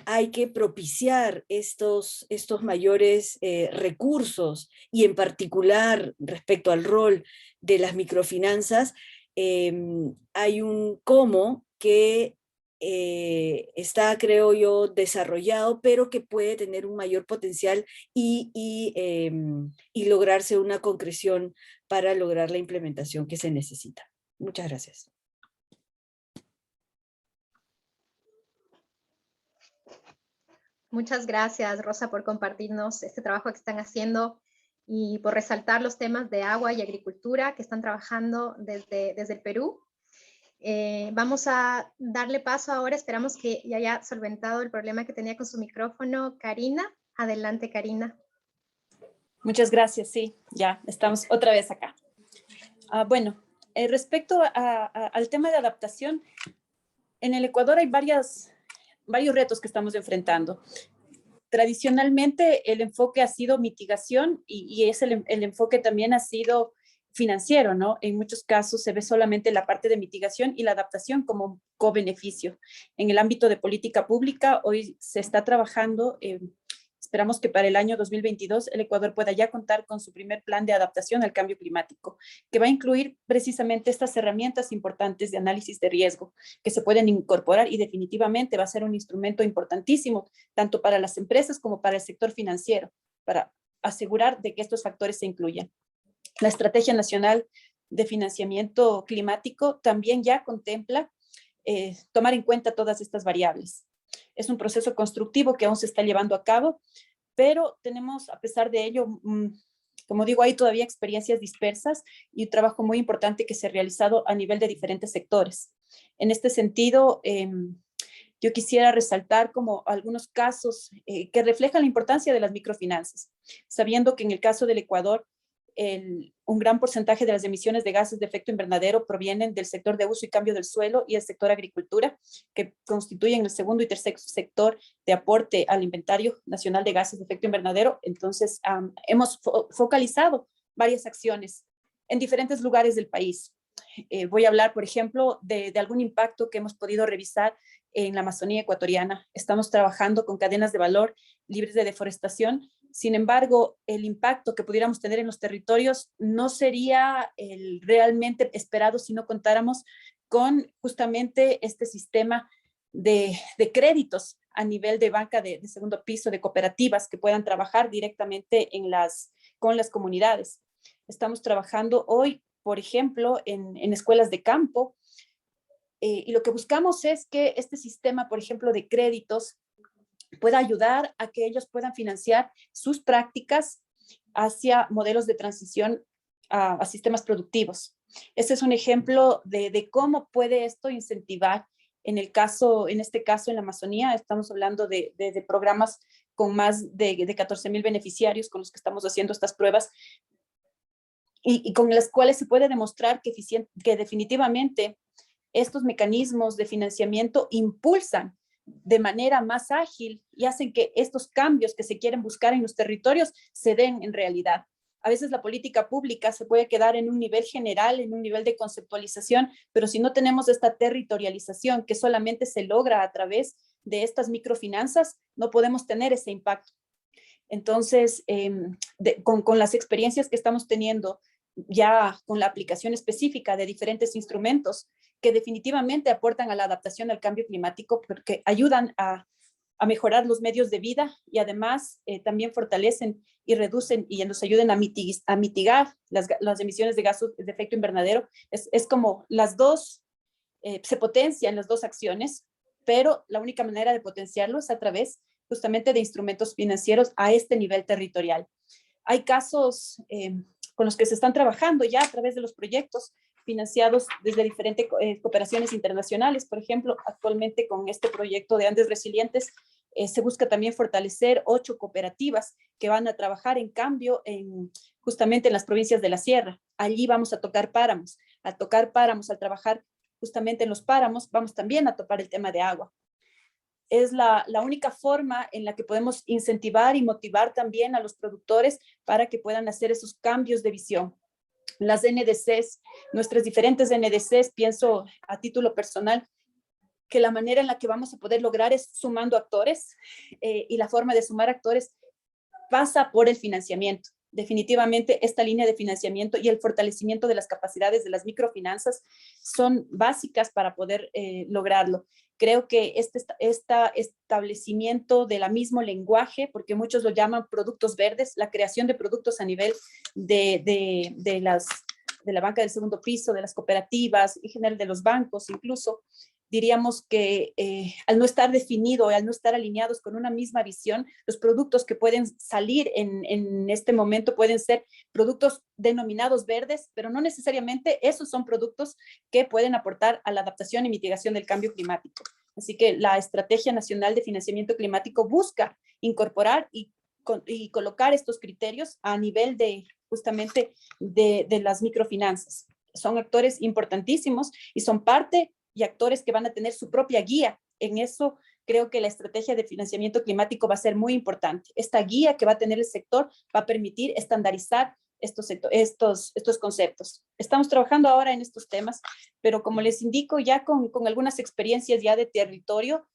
hay que propiciar estos mayores recursos, y en particular respecto al rol de las microfinanzas, hay un cómo que está, creo yo, desarrollado, pero que puede tener un mayor potencial y lograrse una concreción para lograr la implementación que se necesita. Muchas gracias. Muchas gracias, Rosa, por compartirnos este trabajo que están haciendo y por resaltar los temas de agua y agricultura que están trabajando desde el Perú. Vamos a darle paso ahora, esperamos que ya haya solventado el problema que tenía con su micrófono. Karina, adelante, Karina. Muchas gracias, sí, ya estamos otra vez acá. Bueno, respecto al tema de adaptación, en el Ecuador hay varios retos que estamos enfrentando. Tradicionalmente el enfoque ha sido mitigación y el enfoque también ha sido financiero, ¿no? En muchos casos se ve solamente la parte de mitigación y la adaptación como un co-beneficio. En el ámbito de política pública hoy se está trabajando, esperamos que para el año 2022 el Ecuador pueda ya contar con su primer plan de adaptación al cambio climático, que va a incluir precisamente estas herramientas importantes de análisis de riesgo que se pueden incorporar, y definitivamente va a ser un instrumento importantísimo tanto para las empresas como para el sector financiero, para asegurar de que estos factores se incluyan. La Estrategia Nacional de Financiamiento Climático también ya contempla tomar en cuenta todas estas variables. Es un proceso constructivo que aún se está llevando a cabo, pero tenemos, a pesar de ello, como digo, hay todavía experiencias dispersas y un trabajo muy importante que se ha realizado a nivel de diferentes sectores. En este sentido, yo quisiera resaltar como algunos casos que reflejan la importancia de las microfinanzas, sabiendo que en el caso del Ecuador, un gran porcentaje de las emisiones de gases de efecto invernadero provienen del sector de uso y cambio del suelo y el sector agricultura, que constituyen el segundo y tercer sector de aporte al inventario nacional de gases de efecto invernadero. Entonces, hemos focalizado varias acciones en diferentes lugares del país. Voy a hablar, por ejemplo, de algún impacto que hemos podido revisar en la Amazonía ecuatoriana. Estamos trabajando con cadenas de valor libres de deforestación. Sin embargo, el impacto que pudiéramos tener en los territorios no sería el realmente esperado si no contáramos con justamente este sistema de créditos a nivel de banca de segundo piso, de cooperativas que puedan trabajar directamente con las comunidades. Estamos trabajando hoy, por ejemplo, en escuelas de campo, y lo que buscamos es que este sistema, por ejemplo, de créditos pueda ayudar a que ellos puedan financiar sus prácticas hacia modelos de transición a sistemas productivos. Este es un ejemplo de cómo puede esto incentivar. En este caso, en la Amazonía, estamos hablando de programas con más de 14,000 beneficiarios con los que estamos haciendo estas pruebas y con las cuales se puede demostrar que definitivamente estos mecanismos de financiamiento impulsan de manera más ágil y hacen que estos cambios que se quieren buscar en los territorios se den en realidad. A veces la política pública se puede quedar en un nivel general, en un nivel de conceptualización, pero si no tenemos esta territorialización que solamente se logra a través de estas microfinanzas, no podemos tener ese impacto. Entonces, con las experiencias que estamos teniendo ya con la aplicación específica de diferentes instrumentos que definitivamente aportan a la adaptación al cambio climático, porque ayudan a mejorar los medios de vida y además también fortalecen y reducen y nos ayuden a mitigar las emisiones de gases de efecto invernadero. Es como las dos, se potencian las dos acciones, pero la única manera de potenciarlo es a través justamente de instrumentos financieros a este nivel territorial. Hay casos con los que se están trabajando ya a través de los proyectos financiados desde diferentes cooperaciones internacionales. Por ejemplo, actualmente con este proyecto de Andes Resilientes se busca también fortalecer 8 cooperativas que van a trabajar en cambio justamente en las provincias de la sierra. Allí vamos a tocar páramos. Al tocar páramos, al trabajar justamente en los páramos, vamos también a topar el tema de agua. Es la única forma en la que podemos incentivar y motivar también a los productores para que puedan hacer esos cambios de visión. Las NDCs, nuestras diferentes NDCs, pienso a título personal, que la manera en la que vamos a poder lograr es sumando actores, y la forma de sumar actores pasa por el financiamiento. Definitivamente esta línea de financiamiento y el fortalecimiento de las capacidades de las microfinanzas son básicas para poder lograrlo. Creo que este establecimiento del mismo lenguaje, porque muchos lo llaman productos verdes, la creación de productos a nivel de la banca del segundo piso, de las cooperativas, en general de los bancos incluso, diríamos que al no estar definido, al no estar alineados con una misma visión, los productos que pueden salir en este momento pueden ser productos denominados verdes, pero no necesariamente esos son productos que pueden aportar a la adaptación y mitigación del cambio climático. Así que la Estrategia Nacional de Financiamiento Climático busca incorporar y colocar estos criterios a nivel justamente de las microfinanzas. Son actores importantísimos y son parte y actores que van a tener su propia guía. En eso creo que la estrategia de financiamiento climático va a ser muy importante. Esta guía que va a tener el sector va a permitir estandarizar estos conceptos. Estamos trabajando ahora en estos temas, pero como les indico, ya con algunas experiencias ya de territorio,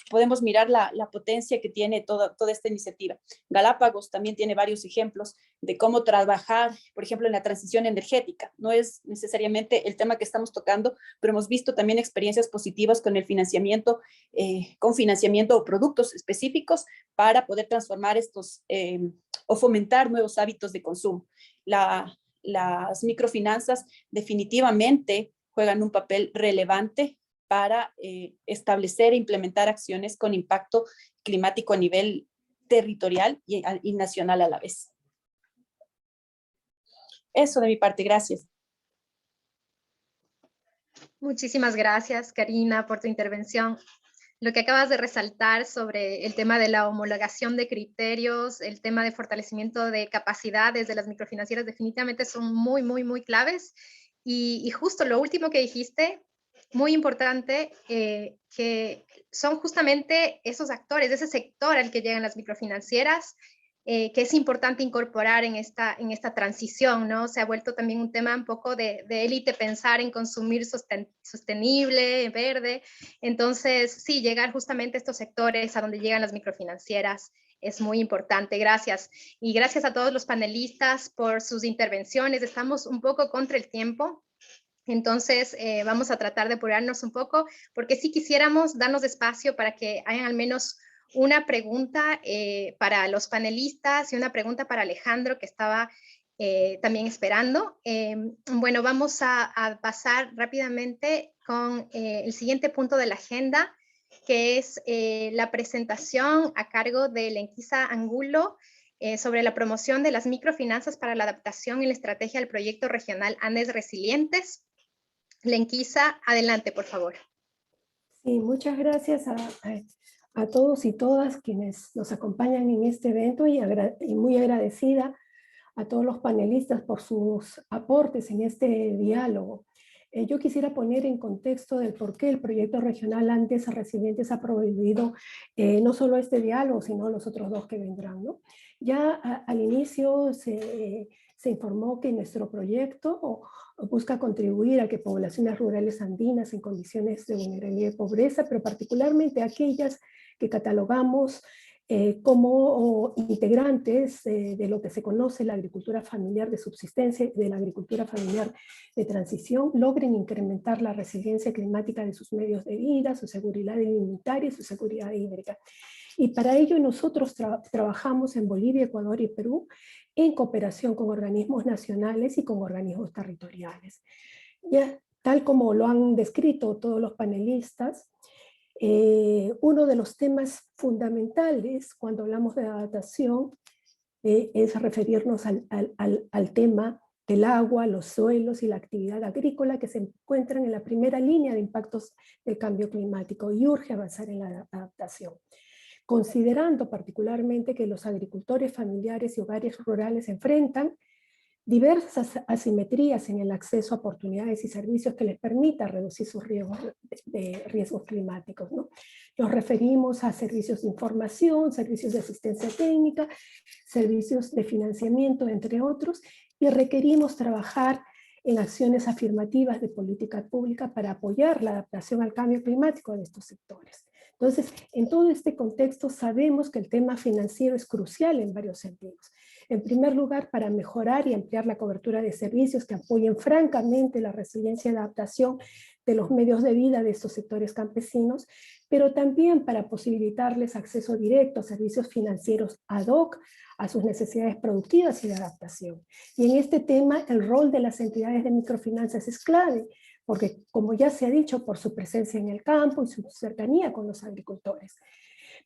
podemos mirar la potencia que tiene toda esta iniciativa. Galápagos también tiene varios ejemplos de cómo trabajar, por ejemplo, en la transición energética. No es necesariamente el tema que estamos tocando, pero hemos visto también experiencias positivas con el financiamiento, con financiamiento o productos específicos para poder transformar o fomentar nuevos hábitos de consumo. Las microfinanzas definitivamente juegan un papel relevante para establecer e implementar acciones con impacto climático a nivel territorial y nacional a la vez. Eso de mi parte, gracias. Muchísimas gracias, Karina, por tu intervención. Lo que acabas de resaltar sobre el tema de la homologación de criterios, el tema de fortalecimiento de capacidades de las microfinancieras definitivamente son muy, muy, muy claves. Y justo lo último que dijiste, muy importante, que son justamente esos actores, ese sector al que llegan las microfinancieras, que es importante incorporar en esta transición, ¿no? Se ha vuelto también un tema un poco de élite pensar en consumir sostenible, verde. Entonces, sí, llegar justamente a estos sectores a donde llegan las microfinancieras es muy importante. Gracias. Y gracias a todos los panelistas por sus intervenciones. Estamos un poco contra el tiempo. Entonces, vamos a tratar de apurarnos un poco, porque sí quisiéramos darnos espacio para que hayan al menos una pregunta para los panelistas y una pregunta para Alejandro, que estaba también esperando. Bueno, vamos a pasar rápidamente con el siguiente punto de la agenda, que es la presentación a cargo de Lenquisa Angulo sobre la promoción de las microfinanzas para la adaptación y la estrategia del proyecto regional Andes Resilientes. Lenquisa, adelante, por favor. Sí, muchas gracias a todos y todas quienes nos acompañan en este evento y muy agradecida a todos los panelistas por sus aportes en este diálogo. Yo quisiera poner en contexto del por qué el proyecto regional Andes Resilientes ha promovido no solo este diálogo, sino los otros dos que vendrán, ¿no? Ya al inicio se informó que nuestro proyecto busca contribuir a que poblaciones rurales andinas en condiciones de vulnerabilidad y pobreza, pero particularmente aquellas que catalogamos como integrantes de lo que se conoce la agricultura familiar de subsistencia, de la agricultura familiar de transición, logren incrementar la resiliencia climática de sus medios de vida, su seguridad alimentaria y su seguridad hídrica. Y para ello nosotros trabajamos en Bolivia, Ecuador y Perú en cooperación con organismos nacionales y con organismos territoriales. Ya, tal como lo han descrito todos los panelistas, uno de los temas fundamentales cuando hablamos de adaptación es referirnos al tema del agua, los suelos y la actividad agrícola que se encuentran en la primera línea de impactos del cambio climático y urge avanzar en la adaptación. Considerando particularmente que los agricultores familiares y hogares rurales enfrentan diversas asimetrías en el acceso a oportunidades y servicios que les permita reducir sus riesgos climáticos, ¿no? Nos referimos a servicios de información, servicios de asistencia técnica, servicios de financiamiento, entre otros, y requerimos trabajar en acciones afirmativas de política pública para apoyar la adaptación al cambio climático de estos sectores. Entonces, en todo este contexto sabemos que el tema financiero es crucial en varios sentidos. En primer lugar, para mejorar y ampliar la cobertura de servicios que apoyen francamente la resiliencia y adaptación de los medios de vida de estos sectores campesinos, pero también para posibilitarles acceso directo a servicios financieros ad hoc a sus necesidades productivas y de adaptación. Y en este tema, el rol de las entidades de microfinanzas es clave, porque como ya se ha dicho, por su presencia en el campo y su cercanía con los agricultores.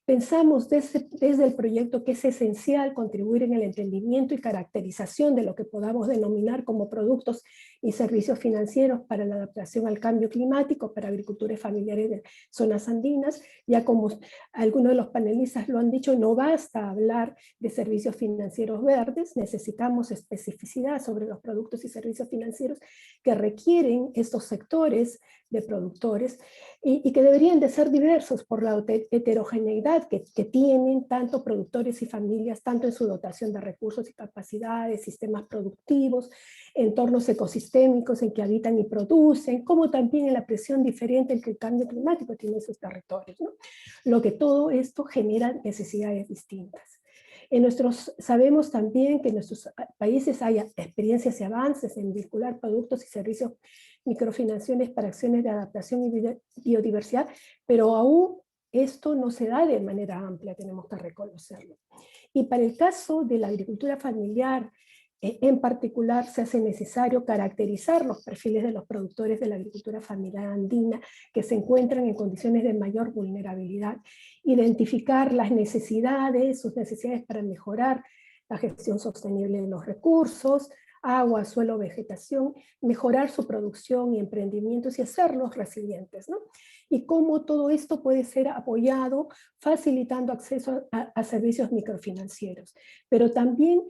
Pensamos desde el proyecto que es esencial contribuir en el entendimiento y caracterización de lo que podamos denominar como productos y servicios financieros para la adaptación al cambio climático para agricultores familiares de zonas andinas. Ya como algunos de los panelistas lo han dicho, no basta hablar de servicios financieros verdes, necesitamos especificidad sobre los productos y servicios financieros que requieren estos sectores de productores y que deberían de ser diversos por la heterogeneidad que tienen tanto productores y familias, tanto en su dotación de recursos y capacidades, sistemas productivos, entornos ecosistémicos en que habitan y producen, como también en la presión diferente en que el cambio climático tiene en sus territorios, ¿no? Lo que todo esto genera necesidades distintas. Sabemos también que en nuestros países hay experiencias y avances en vincular productos y servicios microfinancieros para acciones de adaptación y biodiversidad, pero aún esto no se da de manera amplia, tenemos que reconocerlo. Y para el caso de la agricultura familiar, en particular, se hace necesario caracterizar los perfiles de los productores de la agricultura familiar andina que se encuentran en condiciones de mayor vulnerabilidad, identificar las necesidades, sus necesidades para mejorar la gestión sostenible de los recursos, agua, suelo, vegetación, mejorar su producción y emprendimientos y hacerlos resilientes, ¿no? Y cómo todo esto puede ser apoyado facilitando acceso a servicios microfinancieros, pero también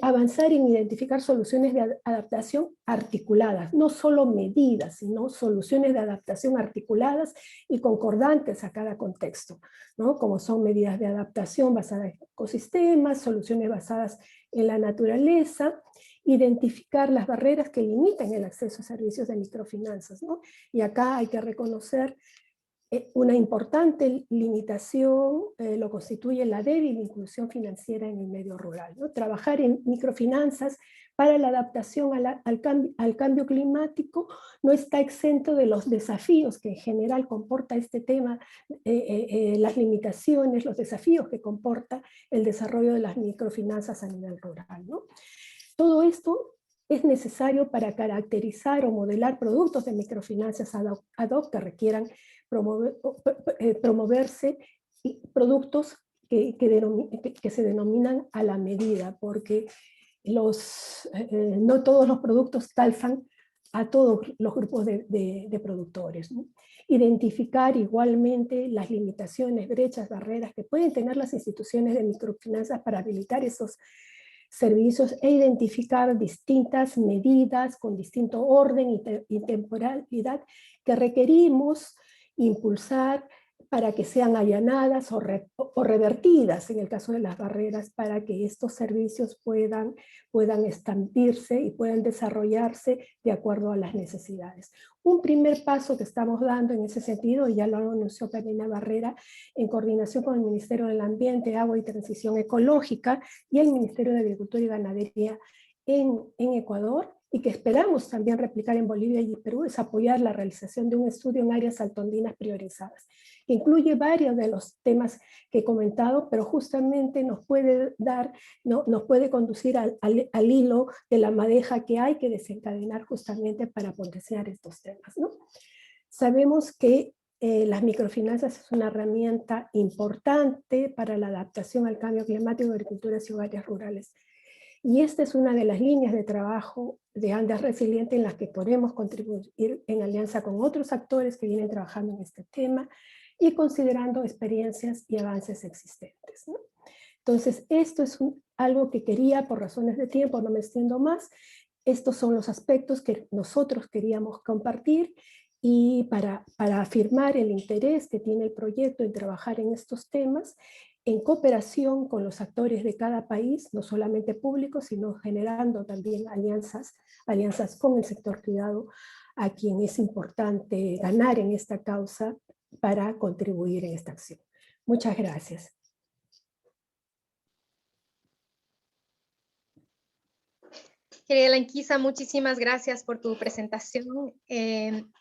avanzar en identificar soluciones de adaptación articuladas, no solo medidas, sino soluciones de adaptación articuladas y concordantes a cada contexto, ¿no? Como son medidas de adaptación basadas en ecosistemas, soluciones basadas en la naturaleza, identificar las barreras que limitan el acceso a servicios de microfinanzas, ¿no? Y acá hay que reconocer una importante limitación lo constituye la débil inclusión financiera en el medio rural, ¿no? Trabajar en microfinanzas para la adaptación al cambio climático no está exento de los desafíos que en general comporta este tema, las limitaciones, los desafíos que comporta el desarrollo de las microfinanzas a nivel rural, ¿no? Todo esto es necesario para caracterizar o modelar productos de microfinanzas ad hoc que requieran promoverse, y productos que se denominan a la medida, porque no todos los productos calzan a todos los grupos de productores, ¿no? Identificar igualmente las limitaciones, brechas, barreras que pueden tener las instituciones de microfinanzas para habilitar esos servicios e identificar distintas medidas con distinto orden y temporalidad que requerimos impulsar para que sean allanadas o revertidas en el caso de las barreras para que estos servicios puedan expandirse y puedan desarrollarse de acuerdo a las necesidades. Un primer paso que estamos dando en ese sentido, y ya lo anunció Karina Barrera, en coordinación con el Ministerio del Ambiente, Agua y Transición Ecológica y el Ministerio de Agricultura y Ganadería en Ecuador, y que esperamos también replicar en Bolivia y Perú, es apoyar la realización de un estudio en áreas altoandinas priorizadas, que incluye varios de los temas que he comentado, pero justamente nos puede conducir al hilo de la madeja que hay que desencadenar justamente para potenciar estos temas, ¿no? Sabemos que las microfinanzas es una herramienta importante para la adaptación al cambio climático de agriculturas y hogares rurales. Y esta es una de las líneas de trabajo de Andes Resiliente en las que podemos contribuir en alianza con otros actores que vienen trabajando en este tema y considerando experiencias y avances existentes, ¿no? Entonces, esto es algo que quería, por razones de tiempo, no me extiendo más. Estos son los aspectos que nosotros queríamos compartir y para afirmar el interés que tiene el proyecto en trabajar en estos temas en cooperación con los actores de cada país, no solamente públicos, sino generando también alianzas con el sector privado, a quien es importante ganar en esta causa para contribuir en esta acción. Muchas gracias. Querida Lanquisa, muchísimas gracias por tu presentación.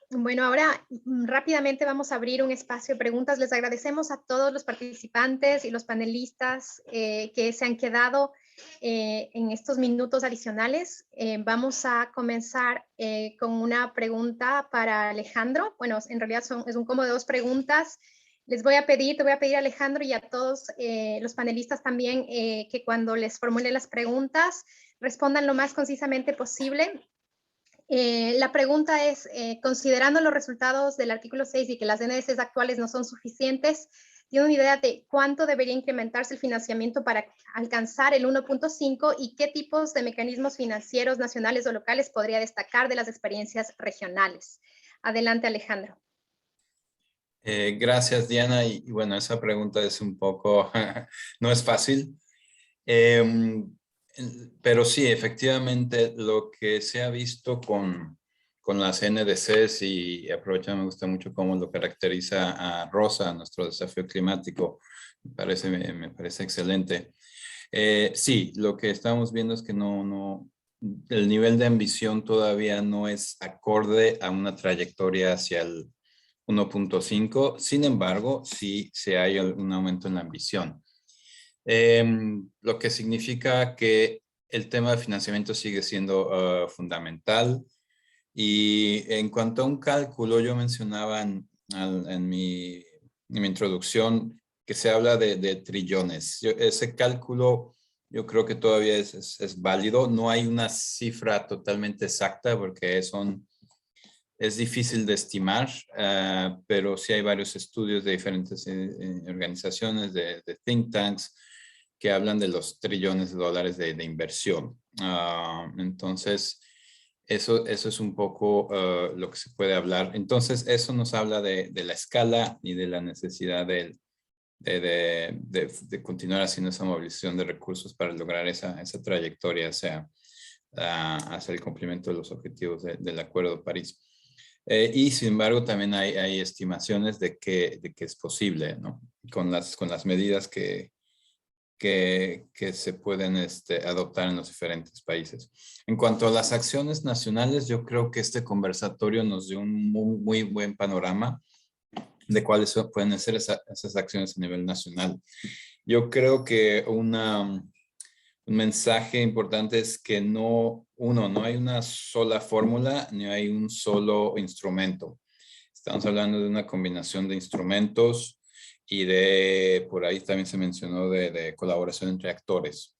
Bueno, ahora rápidamente vamos a abrir un espacio de preguntas. Les agradecemos a todos los participantes y los panelistas que se han quedado en estos minutos adicionales. Vamos a comenzar con una pregunta para Alejandro. Bueno, en realidad es un combo de 2 preguntas. Te voy a pedir a Alejandro y a todos los panelistas también que cuando les formule las preguntas respondan lo más concisamente posible. La pregunta es, considerando los resultados del artículo 6 y que las NDCs actuales no son suficientes, ¿tiene una idea de cuánto debería incrementarse el financiamiento para alcanzar el 1.5 y qué tipos de mecanismos financieros nacionales o locales podría destacar de las experiencias regionales? Adelante, Alejandro. Gracias, Diana. Y bueno, esa pregunta es un poco, no es fácil. Pero sí, efectivamente, lo que se ha visto con las NDCs, y aprovechando, me gusta mucho cómo lo caracteriza a Rosa, nuestro desafío climático, me parece excelente. Sí, lo que estamos viendo es que el nivel de ambición todavía no es acorde a una trayectoria hacia el 1.5, sin embargo, sí hay un aumento en la ambición. Lo que significa que el tema de financiamiento sigue siendo fundamental. Y en cuanto a un cálculo, yo mencionaba en mi introducción que se habla de trillones. Ese cálculo yo creo que todavía es válido. No hay una cifra totalmente exacta porque es difícil de estimar, pero sí hay varios estudios de diferentes organizaciones, de think tanks, que hablan de los trillones de dólares de inversión. Entonces, eso es un poco lo que se puede hablar. Entonces, eso nos habla de la escala y de la necesidad de continuar haciendo esa movilización de recursos para lograr esa trayectoria hacia el cumplimiento de los objetivos del Acuerdo de París. Y sin embargo, también hay estimaciones de que es posible, ¿no? Con las medidas que se pueden adoptar en los diferentes países. En cuanto a las acciones nacionales, yo creo que este conversatorio nos dio un muy buen panorama de cuáles pueden ser esas acciones a nivel nacional. Yo creo que un mensaje importante es que no hay una sola fórmula ni hay un solo instrumento. Estamos hablando de una combinación de instrumentos y por ahí también se mencionó de colaboración entre actores.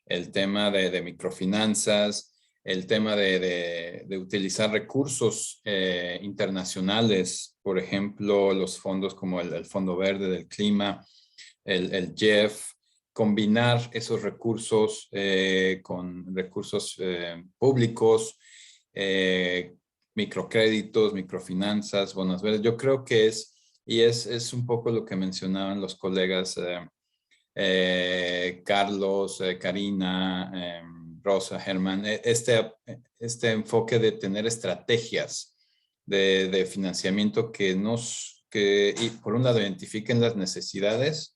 El tema de microfinanzas, el tema de utilizar recursos internacionales, por ejemplo, los fondos como el Fondo Verde del Clima, el JEF, combinar esos recursos con recursos públicos, microcréditos, microfinanzas, bonos verdes. Yo creo que es un poco lo que mencionaban los colegas Carlos, Karina, Rosa, Germán, este enfoque de tener estrategias de financiamiento que por un lado identifiquen las necesidades,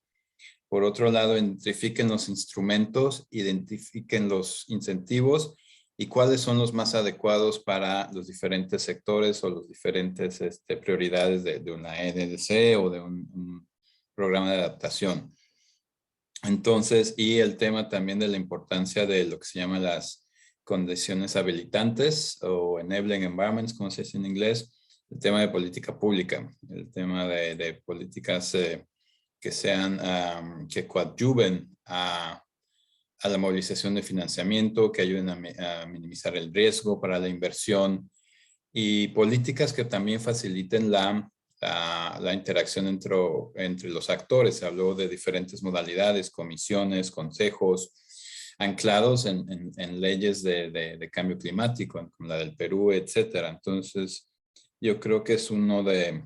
por otro lado identifiquen los instrumentos, identifiquen los incentivos y cuáles son los más adecuados para los diferentes sectores o los diferentes prioridades de una NDC o de un programa de adaptación. Entonces, y el tema también de la importancia de lo que se llama las condiciones habilitantes o enabling environments, como se dice en inglés, el tema de política pública, el tema de políticas que coadyuven a la movilización de financiamiento, que ayuden a minimizar el riesgo para la inversión y políticas que también faciliten la interacción entre los actores. Se habló de diferentes modalidades, comisiones, consejos, anclados en leyes de cambio climático, como la del Perú, etcétera. Entonces, yo creo que es uno de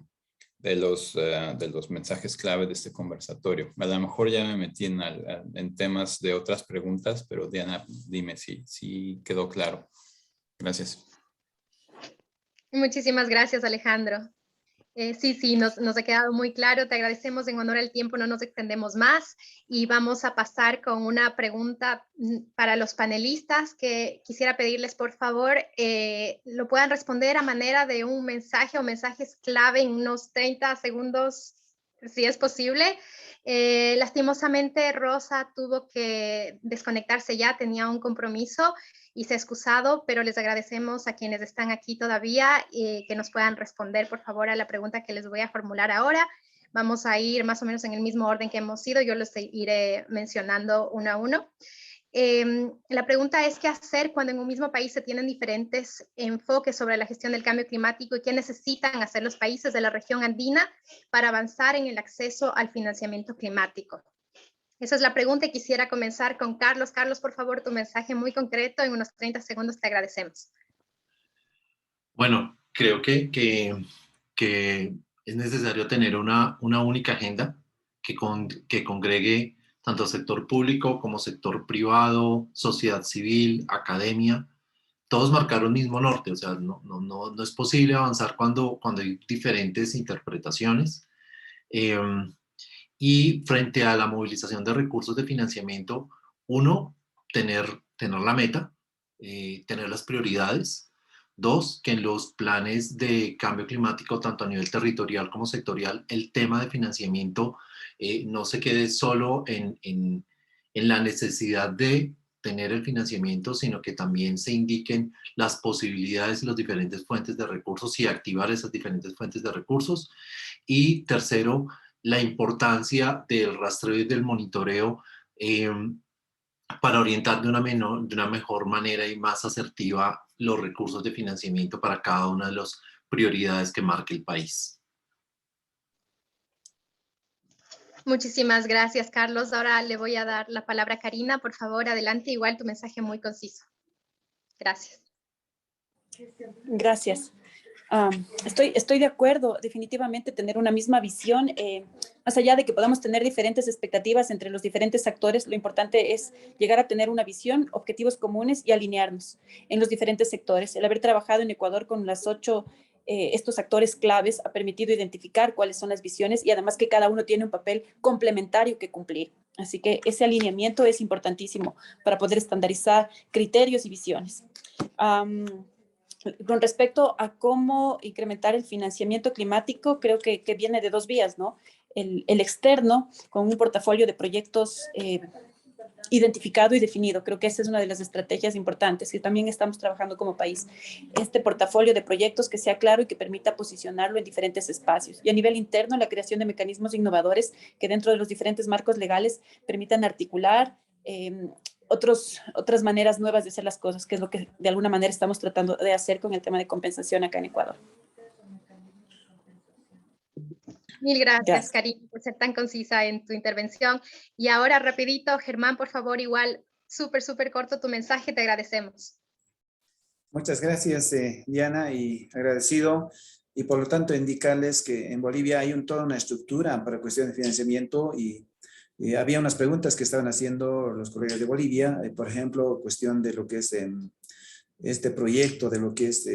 de los mensajes clave de este conversatorio. A lo mejor ya me metí en temas de otras preguntas, pero Diana, dime si quedó claro. Gracias. Muchísimas gracias, Alejandro. Sí, nos ha quedado muy claro. Te agradecemos. En honor al tiempo no nos extendemos más y vamos a pasar con una pregunta para los panelistas que quisiera pedirles, por favor, lo puedan responder a manera de un mensaje o mensajes clave en unos 30 segundos, si es posible. Lastimosamente, Rosa tuvo que desconectarse ya, tenía un compromiso y se ha excusado, pero les agradecemos a quienes están aquí todavía que nos puedan responder, por favor, a la pregunta que les voy a formular ahora. Vamos a ir más o menos en el mismo orden que hemos ido, yo los iré mencionando uno a uno. La pregunta es qué hacer cuando en un mismo país se tienen diferentes enfoques sobre la gestión del cambio climático y qué necesitan hacer los países de la región andina para avanzar en el acceso al financiamiento climático. Esa es la pregunta y quisiera comenzar con Carlos. Carlos, por favor, tu mensaje muy concreto, en unos 30 segundos te agradecemos. Bueno, creo que es necesario tener una única agenda que congregue tanto sector público como sector privado, sociedad civil, academia, todos marcar un mismo norte. O sea, no es posible avanzar cuando hay diferentes interpretaciones. Y frente a la movilización de recursos de financiamiento, uno, tener la meta, tener las prioridades. Dos, que en los planes de cambio climático, tanto a nivel territorial como sectorial, el tema de financiamiento no se quede solo en la necesidad de tener el financiamiento, sino que también se indiquen las posibilidades y las diferentes fuentes de recursos y activar esas diferentes fuentes de recursos. Y tercero, la importancia del rastreo y del monitoreo para orientar de una mejor manera y más asertiva los recursos de financiamiento para cada una de las prioridades que marque el país. Muchísimas gracias, Carlos. Ahora le voy a dar la palabra a Karina. Por favor, adelante. Igual tu mensaje muy conciso. Gracias. Gracias. Estoy de acuerdo, definitivamente tener una misma visión, más allá de que podamos tener diferentes expectativas entre los diferentes actores, lo importante es llegar a tener una visión, objetivos comunes y alinearnos en los diferentes sectores. El haber trabajado en Ecuador con estos actores claves ha permitido identificar cuáles son las visiones y además que cada uno tiene un papel complementario que cumplir. Así que ese alineamiento es importantísimo para poder estandarizar criterios y visiones. Con respecto a cómo incrementar el financiamiento climático, creo que viene de dos vías, ¿no? El externo, con un portafolio de proyectos identificado y definido. Creo que esa es una de las estrategias importantes que también estamos trabajando como país. Este portafolio de proyectos que sea claro y que permita posicionarlo en diferentes espacios. Y a nivel interno, la creación de mecanismos innovadores que dentro de los diferentes marcos legales permitan articular otras maneras nuevas de hacer las cosas, que es lo que de alguna manera estamos tratando de hacer con el tema de compensación acá en Ecuador. Mil gracias, Karina, por ser tan concisa en tu intervención. Y ahora, rapidito, Germán, por favor, igual, súper corto tu mensaje, te agradecemos. Muchas gracias, Diana, y agradecido. Y por lo tanto, indicarles que en Bolivia hay toda una estructura para cuestión de financiamiento y había unas preguntas que estaban haciendo los colegas de Bolivia, por ejemplo, cuestión de lo que es este proyecto, de lo que es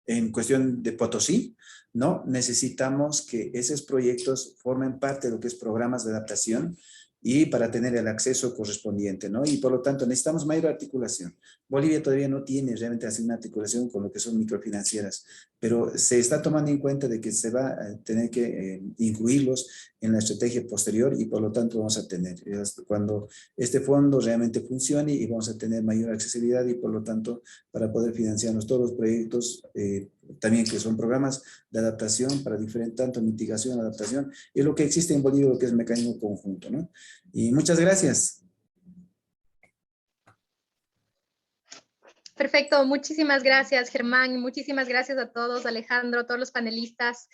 en cuestión de Potosí, ¿no? Necesitamos que esos proyectos formen parte de lo que es programas de adaptación y para tener el acceso correspondiente, ¿no? Y por lo tanto necesitamos mayor articulación. Bolivia todavía no tiene realmente así una articulación con lo que son microfinancieras, pero se está tomando en cuenta de que se va a tener que incluirlos en la estrategia posterior y por lo tanto vamos a tener, cuando este fondo realmente funcione y vamos a tener mayor accesibilidad y por lo tanto para poder financiarnos todos los proyectos, también que son programas de adaptación para tanto mitigación, adaptación, es lo que existe en Bolivia, lo que es el mecanismo conjunto, ¿no? Y muchas gracias. Perfecto, muchísimas gracias, Germán, muchísimas gracias a todos, Alejandro, a todos los panelistas.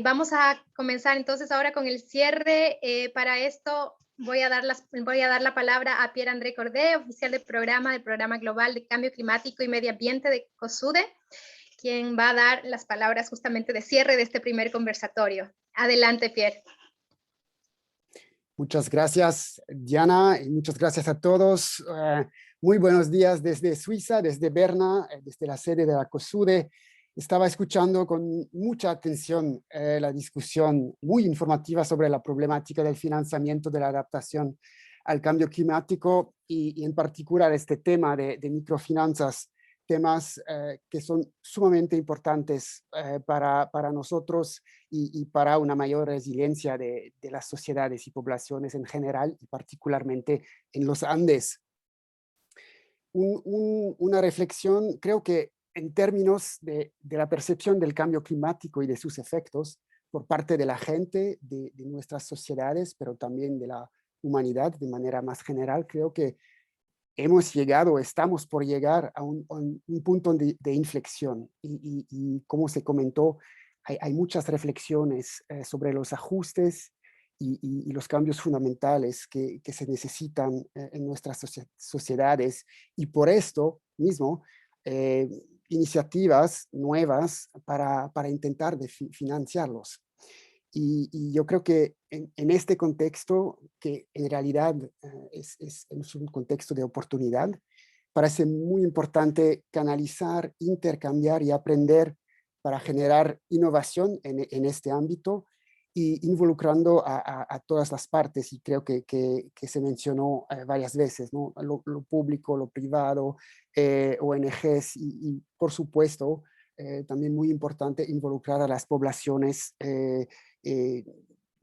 Vamos a comenzar entonces ahora con el cierre. Para esto voy a dar la palabra a Pierre André Cordé, oficial del Programa Global de Cambio Climático y Medio Ambiente de COSUDE, quien va a dar las palabras justamente de cierre de este primer conversatorio. Adelante, Pierre. Muchas gracias, Diana, y muchas gracias a todos. Muy buenos días desde Suiza, desde Berna, desde la sede de la COSUDE. Estaba escuchando con mucha atención la discusión muy informativa sobre la problemática del financiamiento de la adaptación al cambio climático y en particular este tema de microfinanzas, temas que son sumamente importantes para nosotros y para una mayor resiliencia de las sociedades y poblaciones en general y particularmente en los Andes. Una reflexión, creo que en términos de la percepción del cambio climático y de sus efectos por parte de la gente, de nuestras sociedades, pero también de la humanidad de manera más general, creo que estamos por llegar a un punto de inflexión y como se comentó, hay muchas reflexiones sobre los ajustes y los cambios fundamentales que se necesitan en nuestras sociedades y por esto mismo iniciativas nuevas para intentar financiarlos. Y yo creo que en este contexto, que en realidad es un contexto de oportunidad, parece muy importante canalizar, intercambiar y aprender para generar innovación en este ámbito y involucrando a todas las partes. Y creo que se mencionó varias veces, ¿no? Lo público, lo privado, ONGs y por supuesto, también muy importante involucrar a las poblaciones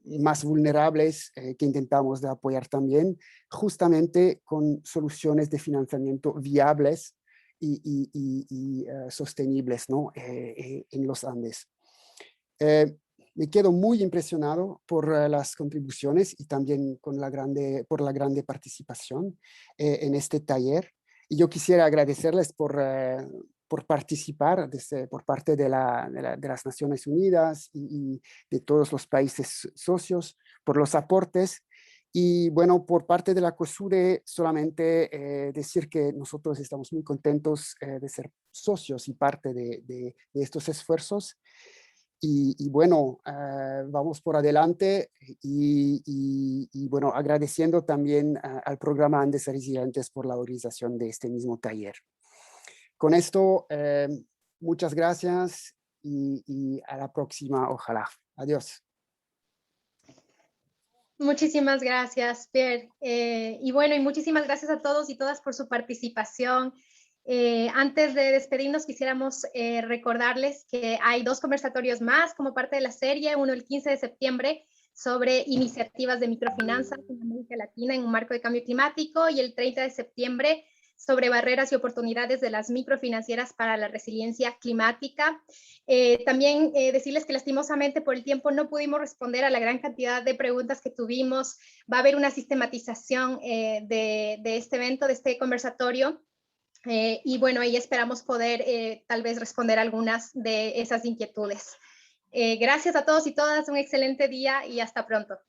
más vulnerables que intentamos de apoyar también, justamente con soluciones de financiamiento viables y sostenibles, ¿no? En los Andes. Me quedo muy impresionado por las contribuciones y también por la grande participación en este taller. Y yo quisiera agradecerles por participar por parte de las Naciones Unidas y de todos los países socios, por los aportes. Y bueno, por parte de la COSUDE, solamente decir que nosotros estamos muy contentos de ser socios y parte de estos esfuerzos. Y bueno, vamos por adelante y bueno, agradeciendo también al programa Andes Resilientes por la organización de este mismo taller. Con esto, muchas gracias y a la próxima, ojalá. Adiós. Muchísimas gracias, Pierre. Y bueno, y muchísimas gracias a todos y todas por su participación. Antes de despedirnos, quisiéramos recordarles que hay 2 conversatorios más como parte de la serie, uno el 15 de septiembre sobre iniciativas de microfinanzas en América Latina en un marco de cambio climático y el 30 de septiembre sobre barreras y oportunidades de las microfinancieras para la resiliencia climática. También decirles que lastimosamente por el tiempo no pudimos responder a la gran cantidad de preguntas que tuvimos. Va a haber una sistematización de este evento, de este conversatorio. Y bueno, ahí esperamos poder tal vez responder algunas de esas inquietudes. Gracias a todos y todas, un excelente día y hasta pronto.